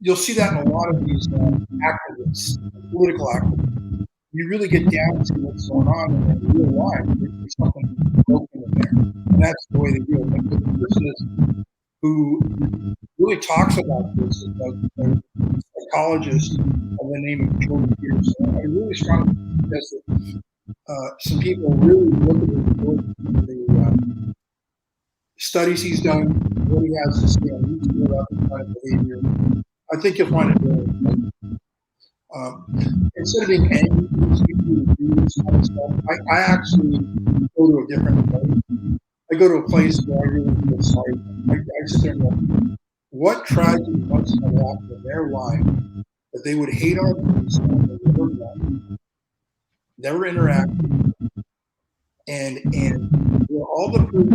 You'll see that in a lot of these activists, political activists. You really get down to what's going on in real life. There's something broken in there. And that's the way they deal with it. The person who really talks about this, a psychologist of the name of Jordan Peterson. I really strongly suggest that some people really look at the studies he's done, what he has to say on YouTube about this kind of behavior. I think you'll find it really instead of being angry at these people who do this kind of stuff, I actually go to a different place. I go to a place where I really feel sorry. I sit there and go, what tragedy must have happened in their life that they would hate our person, never interact, and all the proof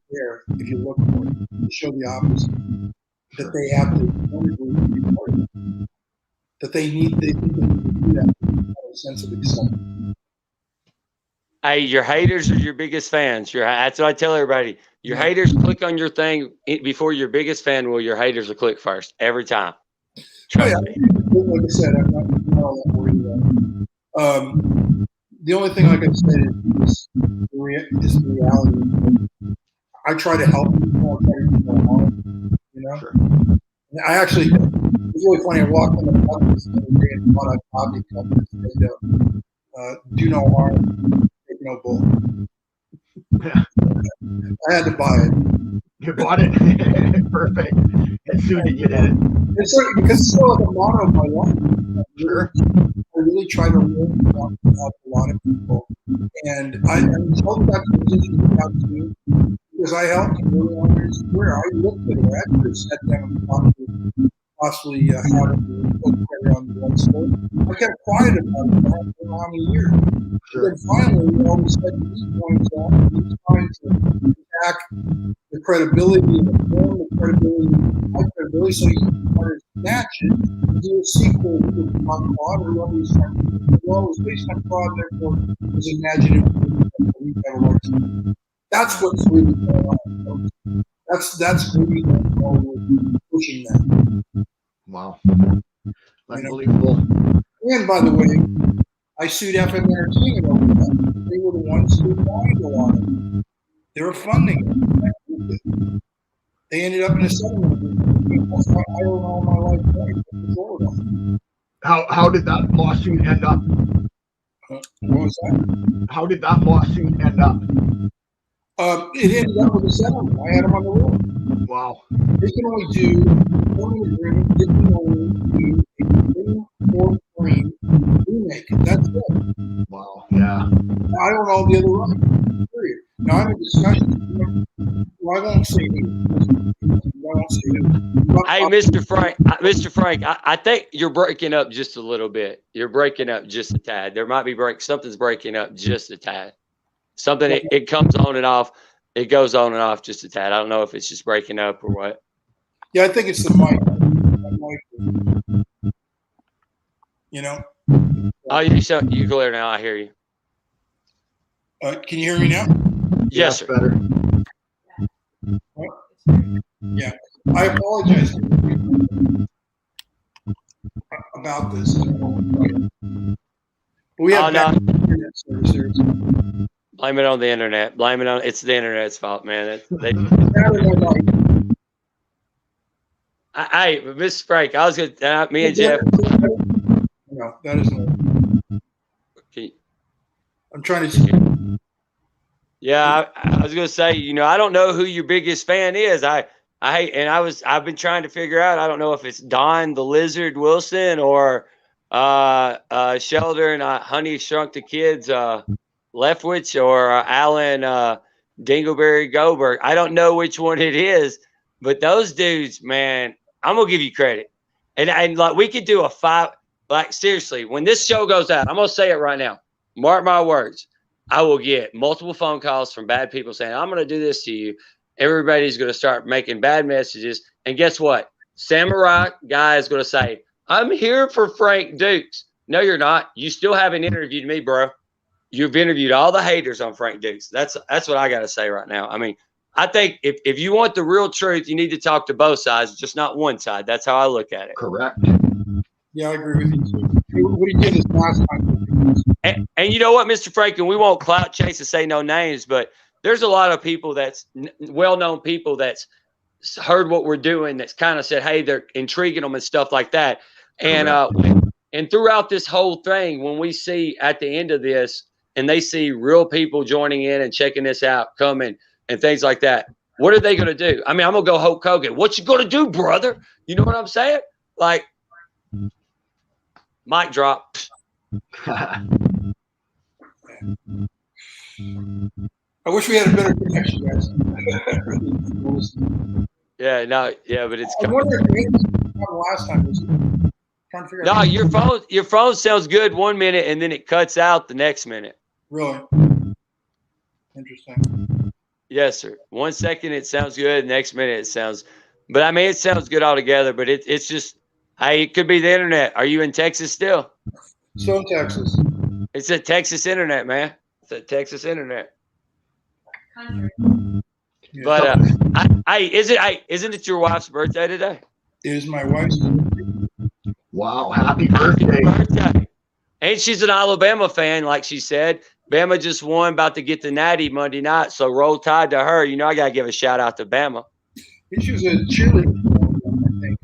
there, if you look for it, to show the opposite, that they have to be part of it, that they think they need to do that to have a sense of excitement. Hey, your haters are your biggest fans. That's what I tell everybody. Your haters click on your thing before your biggest fan will. Your haters will click first every time. Trust me. Like I said, I'm not all that worried about it. The only thing, like I said, is the reality. I try to help people. I try to keep them on, you know? Sure. I actually, it's really funny. I walked in the office the other day and bought a coffee cup and said, do no harm. No bull. Yeah. I had to buy it. You bought it? Perfect. As soon as you did it. It's like, because it's still like a motto of my life. Sure. I really try to help a lot of people. And I'm told that position about you because I helped you really on your career. I looked at it. I could have sat down and talked possibly having on the Bloodsport. I kept quiet about it for I don't know how many years. Sure. Then finally, all of a sudden, he points out he's trying to attack the credibility of the film, the credibility, my credibility, so he wanted to snatch it and do a sequel with my Claude or whoever he's trying to do. Well, it was based on Claude, therefore it was imaginative. We have a right to. That's what's really going on. That's really pushing that. Wow. Unbelievable. And by the way, I sued FM Entertainment over that. They were the ones who wanted to go on it. They were funding it. They ended up in a settlement agreement. I don't know my life. How did that lawsuit end up? What was that? How did that lawsuit end up? It ended up with a settlement. I had them on the road. Wow. They can only do one agreement. They can only do a green or green remake. That's it. Wow. Yeah. I don't know the other rights. Period. Now I'm in discussion. Well, I won't say who. Hey, Mr. Frank, I think you're breaking up just a little bit. You're breaking up just a tad. There might be something's breaking up just a tad. Something it comes on and off. It goes on and off just a tad. I don't know if it's just breaking up or what. Yeah, I think it's the mic. You know. Oh, you clear now. I hear you. Can you hear me now? Yes, sir. Better. Yeah, I apologize about this. But we have internet service. Blame it on the internet. It's the internet's fault, man. Hey, Mr. Frank, I was gonna me and Jeff. No, that is not. I'm trying to. Yeah, I was gonna say, I don't know who your biggest fan is. I've been trying to figure out. I don't know if it's Don the Lizard Wilson or Sheldon Honey Shrunk the Kids Leftwich or Alan Dingleberry Goldberg. I don't know which one it is, but those dudes, man, I'm gonna give you credit. And like we could do a 5. Like seriously, when this show goes out, I'm gonna say it right now. Mark my words. I will get multiple phone calls from bad people saying, I'm going to do this to you. Everybody's going to start making bad messages. And guess what? Samurai guy is going to say, I'm here for Frank Dukes. No, you're not. You still haven't interviewed me, bro. You've interviewed all the haters on Frank Dukes. That's what I got to say right now. I mean, I think if you want the real truth, you need to talk to both sides, just not one side. That's how I look at it. Correct. Yeah, I agree with you too. What he did is last time. And you know what, Mr. Franklin, we won't clout chase and say no names, but there's a lot of people that's well-known people that's heard what we're doing that's kind of said, hey, they're intriguing them and stuff like that. And and throughout this whole thing, when we see at the end of this and they see real people joining in and checking this out, coming and things like that, what are they going to do? I mean, I'm going to go Hulk Hogan. What you going to do, brother? You know what I'm saying? Like, mic drop. I wish we had a better connection, guys. But it's I wonder if the last time was trying to figure out. No, your phone sounds good 1 minute and then it cuts out the next minute. Really? Interesting. Yes, sir. 1 second it sounds good, next minute it sounds, but I mean it sounds good altogether. But it's just, hey, it could be the internet. Are you in Texas still? Still in Texas. It's a Texas internet, man. It's a Texas internet. But isn't it your wife's birthday today? It is my wife's birthday. Wow, happy birthday. And she's an Alabama fan, like she said. Bama just won, about to get the Natty Monday night, so roll tide to her. You know, I got to give a shout out to Bama. She was a cheerleader, I think.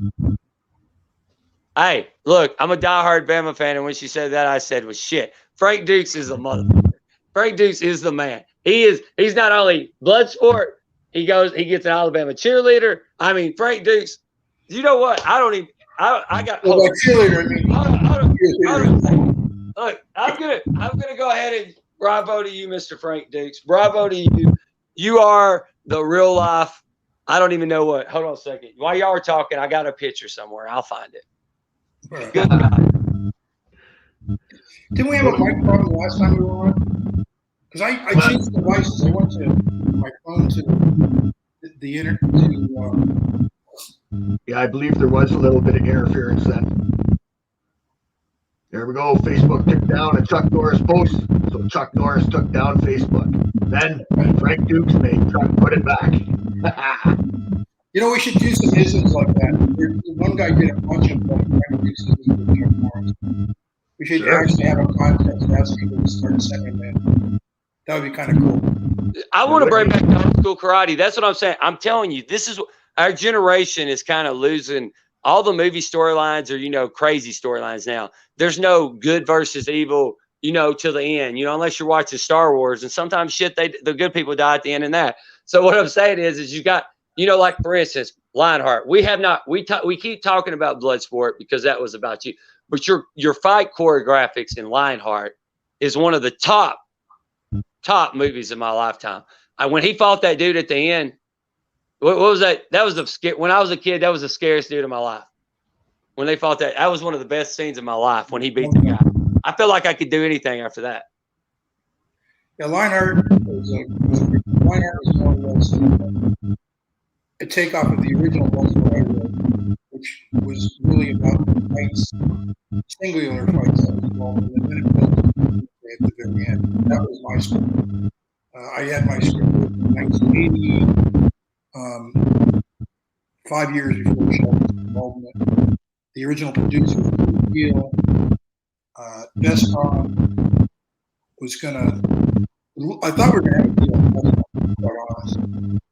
Hey, look, I'm a diehard Bama fan, and when she said that, I said, well, shit, Frank Dukes is the motherfucker. Frank Dukes is the man. He's not only Bloodsport, he gets an Alabama cheerleader. I mean, Frank Dukes, you know what? I got cheerleader. Look, I'm gonna go ahead and bravo to you, Mr. Frank Dukes. Bravo to you. You are the real life I don't even know what. Hold on a second. While y'all are talking, I got a picture somewhere. I'll find it. Right. Good God. Didn't we have a mic problem last time we were on? Because I changed devices. I went to my phone to the internet. Yeah, I believe there was a little bit of interference then. There we go. Facebook took down a Chuck Norris post. So Chuck Norris took down Facebook. Then Frank Dukes made Chuck put it back. You know, we should do some isms like that. One guy did a bunch of Frank Dukes with Chuck Norris. We should actually have a contest to ask people to start sending that. That would be kind of cool. I want to bring back the old school karate. That's what I'm saying. I'm telling you, this is our generation is kind of losing. All the movie storylines are, you know, crazy storylines now. There's no good versus evil, you know, till the end, you know, unless you're watching Star Wars. And sometimes the good people die at the end in that. So what I'm saying is you got, you know, like for instance, Lionheart. We keep talking about Bloodsport because that was about you. But your fight choreographics in Lionheart is one of the top movies of my lifetime. When he fought that dude at the end, what was that? That was when I was a kid, that was the scariest dude of my life. When they fought that was one of the best scenes of my life when he beat the guy. I felt like I could do anything after that. Yeah, Lionheart was more or less a takeoff of the original Bloodsport, which was really about fights, singular fights that was involved, and then it built at the very end. That was my script. I had my script in 1980. 5 years before Sheldon's involvement. The original producer was Deal. Descon was gonna. I thought we were gonna have a deal, quite honest.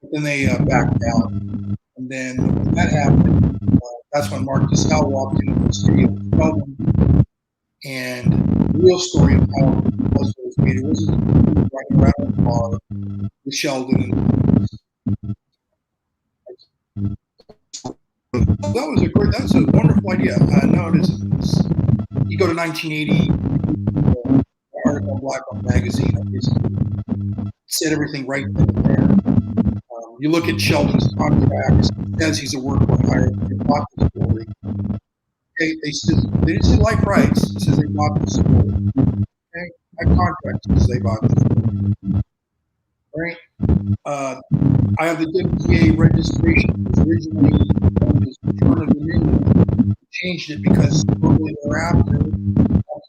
But then they backed out, and then when that happened, that's when Mark DeSalle walked into the studio with Sheldon. And the real story of how Bloodsport was made, it wasn't running around in the bar with Sheldon. That's a wonderful idea. No, it isn't. You go to 1980, article in Black Book magazine, obviously said everything right then and there. You look at Sheldon's contracts, it says he's a work for hire. They bought the story. They didn't say like rights, it says they bought the story. Okay? My contract says they bought the story. Right? I have the WTA registration. It was originally Return of the New. Changed it because shortly thereafter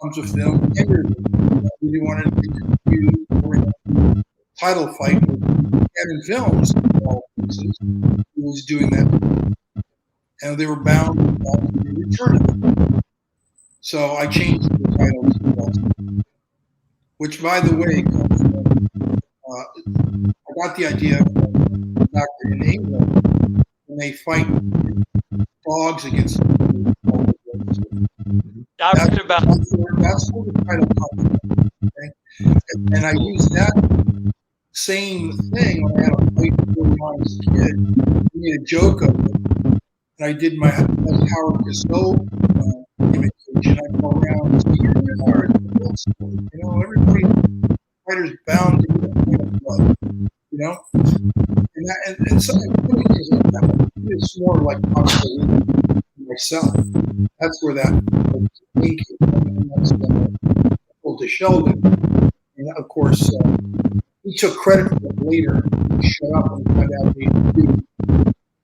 comes a film. We didn't want to do a title fight with Kevin Films. All pieces. He was doing that, and they were bound to Return of it. So I changed the title to Bloodsport, which, by the way, comes from. I got the idea from a doctor in England when they fight dogs against them. That's where the title comes from. Okay? And I used that same thing when I had a fight early on as a kid. I made a joke of it. And I did my Howard Cosell imitation. I go around and say, you're hard. You know, everybody. Fighters bound to get a point of blood, you know, and some things like that. It's more like myself. That's where that link is. That's to Sheldon, and of course he took credit for it later. He shut up and found out he did.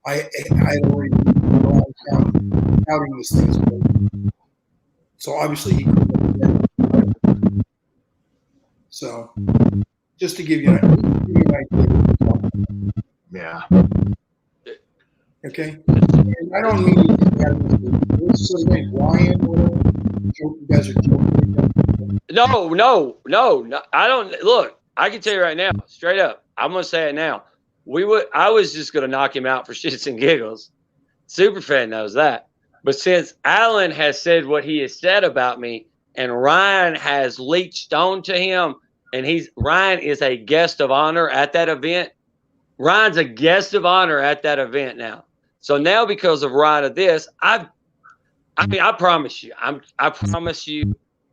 I had already been touting this thing, so obviously he couldn't have done it. So, just to give you an idea. Yeah. Okay. And I don't mean what's his name, Ryan? Whatever. You guys are joking. No. I don't. Look, I can tell you right now, straight up. I'm gonna say it now. I was just gonna knock him out for shits and giggles. Superfan knows that. But since Alan has said what he has said about me, and Ryan has leached onto him, and Ryan is a guest of honor at that event. Ryan's a guest of honor at that event now. So now, because of Ryan of this, I promise you,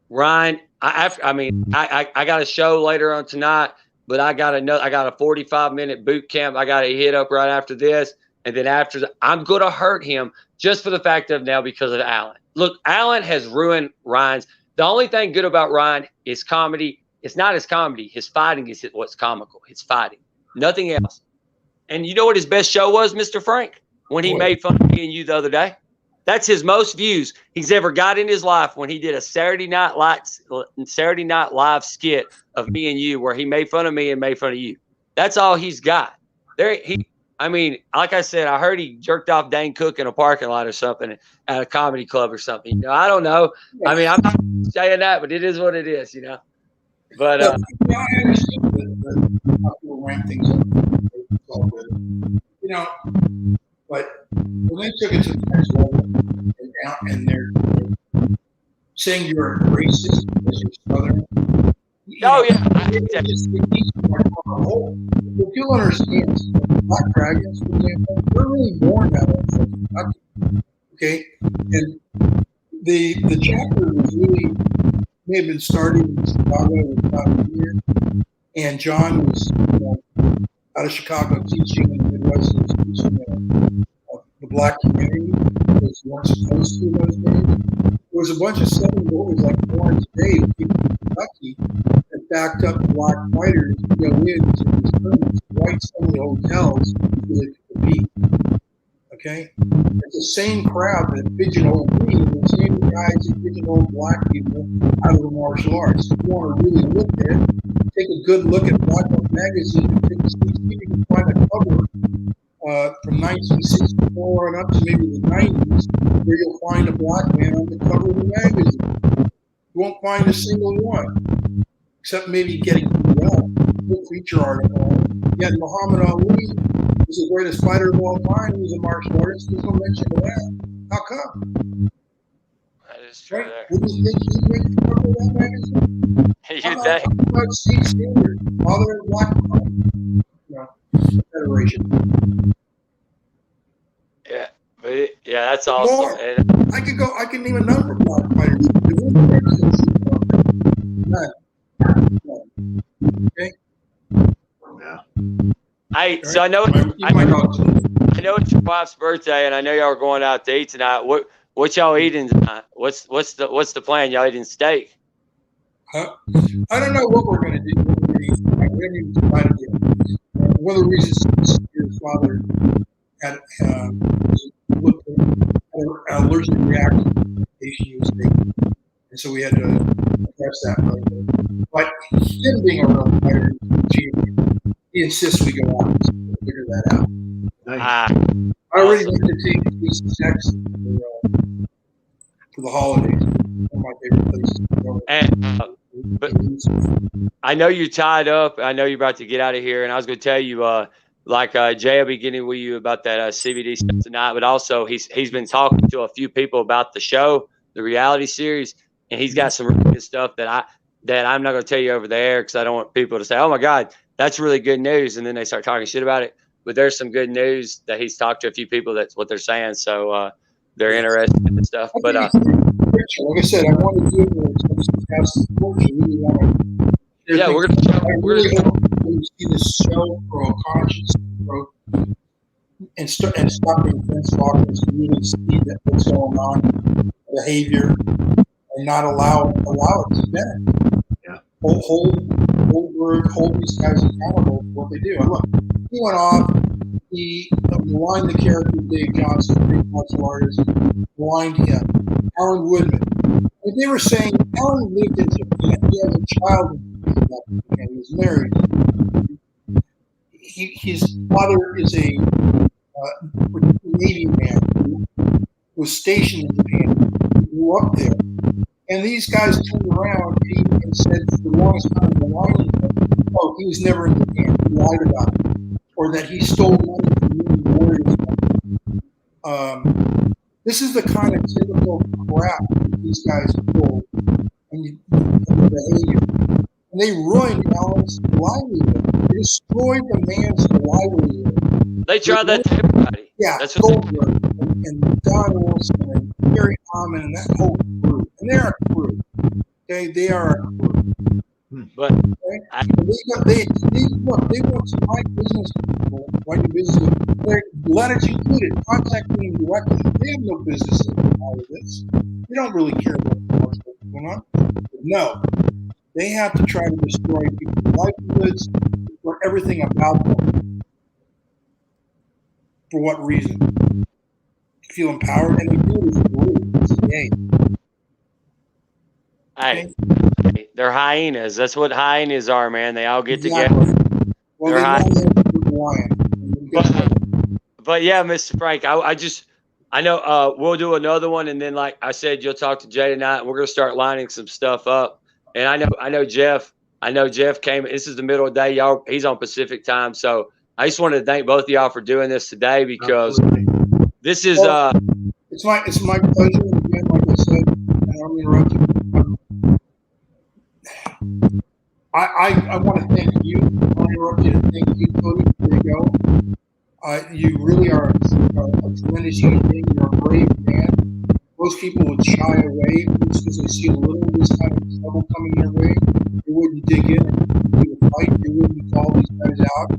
Ryan. I got a show later on tonight. but I got a 45-minute boot camp I got to hit up right after this. And then after that, I'm going to hurt him just for the fact of now because of Allen. Look, Allen has ruined Ryan's. The only thing good about Ryan is comedy. It's not his comedy. His fighting is what's comical. His fighting. Nothing else. And you know what his best show was, Mr. Frank? When he made fun of me and you the other day. That's his most views he's ever got in his life, when he did a Saturday Night Live skit of me and you where he made fun of me and made fun of you. That's all he's got. I mean, like I said, I heard he jerked off Dane Cook in a parking lot or something at a comedy club or something. You know, I don't know. I mean, I'm not saying that, but it is what it is, you know. But I understand that people rank things up. You know, but when they took it to the next level and they're saying you're a racist because you're Southern. Oh, yeah. I think that. If you'll understand, Black Dragons, for example, they're really born out of Kentucky. Okay? And the chapter was really, may have been started in Chicago about a year. And John was out of Chicago teaching in the Midwest. He was teaching the Black community, because you weren't supposed to in those days. There was a bunch of Southern boys like Lawrence Day who came from Kentucky that backed up Black fighters to go into these tournaments, white some of the hotels so they could compete. Okay? It's the same crowd that pigeonholed me, and the same guys that pigeonholed Black people out of the martial arts. If you want to really look at it, take a good look at Black Belt Magazine and see if you can find a cover from 1964 and up to maybe the 90s, where you'll find a Black man on the cover of the magazine. You won't find a single one, except maybe getting beat up. A feature article. Yet Muhammad Ali was the greatest fighter of all time. He was a martial artist. There's no mention of that. How come? That is true. Right? Wouldn't you think he'd make the cover of that magazine? You think? How about Steve Standard, father of Black Federation? Yeah, but that's awesome. More. I can name a number of Black fighters. None. Okay. Yeah. Hey, so I know it's your wife's birthday, and I know y'all are going out to eat tonight. What y'all eating tonight? What's the plan? Y'all eating steak? I don't know what we're gonna do. We haven't even decided yet. One of the reasons your father had an allergic reaction to the he was taking, and so we had to address that. But him being a real fighter, he insists we go out and figure that out. Nice. I already went to take these checks for the holidays. One of my favorite places to go. And but I know you're tied up. I know you're about to get out of here, and I was going to tell you, Jay will be getting with you about that CBD stuff tonight. But also, he's been talking to a few people about the show, the reality series, and he's got some really good stuff that I'm not going to tell you over there because I don't want people to say, "Oh my God, that's really good news," and then they start talking shit about it. But there's some good news that he's talked to a few people. That's what they're saying, so they're interested in stuff. But like I said, I want to do it where it's have support. You really want to. Yeah, we're gonna see this show for a conscious growth and stop being fence walkers to really see that what's going on, behavior, and not allow it to bend. Yeah. Hold these guys accountable for what they do. And look, he went off. He maligned the character of Dave Johnson, big martial artist. Maligned him. Alan Woodman. But they were saying Alan lived in Japan. He has a child in Japan. He was married. His father is a Navy man who was stationed in Japan. He grew up there. And these guys turned around and said for the longest time, oh, he was never in Japan. He lied about it. Or that he stole money from Union Warriors. This is the kind of typical crap that these guys pull and behavior. And they ruined Alan's livelihood. They destroyed the man's livelihood. They tried that to everybody. Yeah, that's what and Don Wilson and Gary Hammond and that whole crew. And they're a crew. Okay, they are a crew. But They want some high business people, like business, letters included, contact me directly. They have no business in all of this. They don't really care about what's going on. No, they have to try to destroy people's livelihoods or everything about them. For what reason? Feel empowered, and they do it as a group. It's a game. hey, they're hyenas. That's what hyenas are, man. They all get Exactly. together. Well, They're they lion. But yeah, Mr. Frank, I know we'll do another one, and then like I said, you'll talk to Jay tonight, and we're gonna start lining some stuff up. And I know Jeff came. This is the middle of the day, y'all. He's on Pacific time, so I just wanted to thank both of y'all for doing this today because this is It's my pleasure. And again, like I said, I don't interrupt you. I want to thank you. I want to interrupt you to thank you, Cody. There you go. You really are a tremendous human being. You're a brave man. Most people would shy away just because they see a little of this kind of trouble coming their way. They wouldn't dig in and do a fight. They wouldn't call these guys out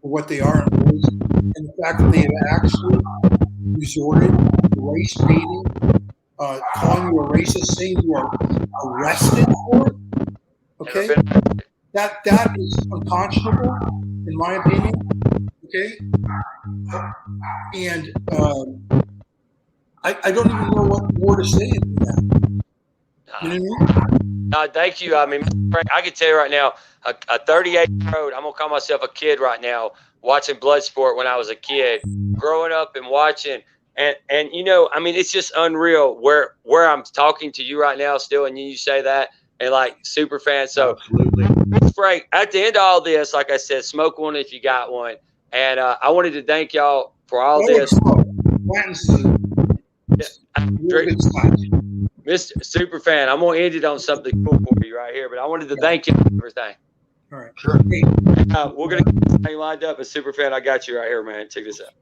for what they are and boys. And the fact that they have actually resorted to race baiting, calling you a racist, saying you are arrested for it. Okay, that is unconscionable, in my opinion. Okay, and I don't even know what more to say than that. You know what I mean? No, thank you. I mean, Frank, I can tell you right now, a 38-year-old, I'm gonna call myself a kid right now, watching Bloodsport when I was a kid, growing up and watching, and you know, I mean, it's just unreal where I'm talking to you right now still, and you say that, and like Superfan. So, absolutely. Frank, at the end of all this, like I said, smoke one if you got one, and I wanted to thank y'all for all this. Mr. Superfan, I'm gonna end it on something cool for you right here, but I wanted to thank you for everything. All right, Sure. Hey, We're gonna get this thing lined up, and Superfan, I got you right here, man. Check this out.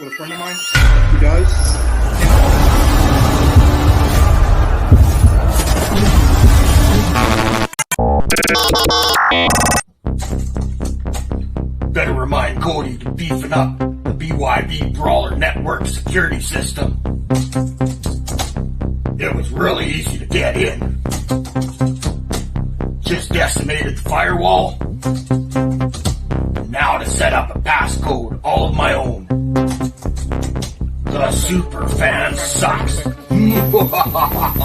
with a friend of mine who does. Better remind Cody to beefing up the BYB Brawler Network security system. It was really easy to get in. Just decimated the firewall. Now to set up a passcode all of my own. The Superfan sucks.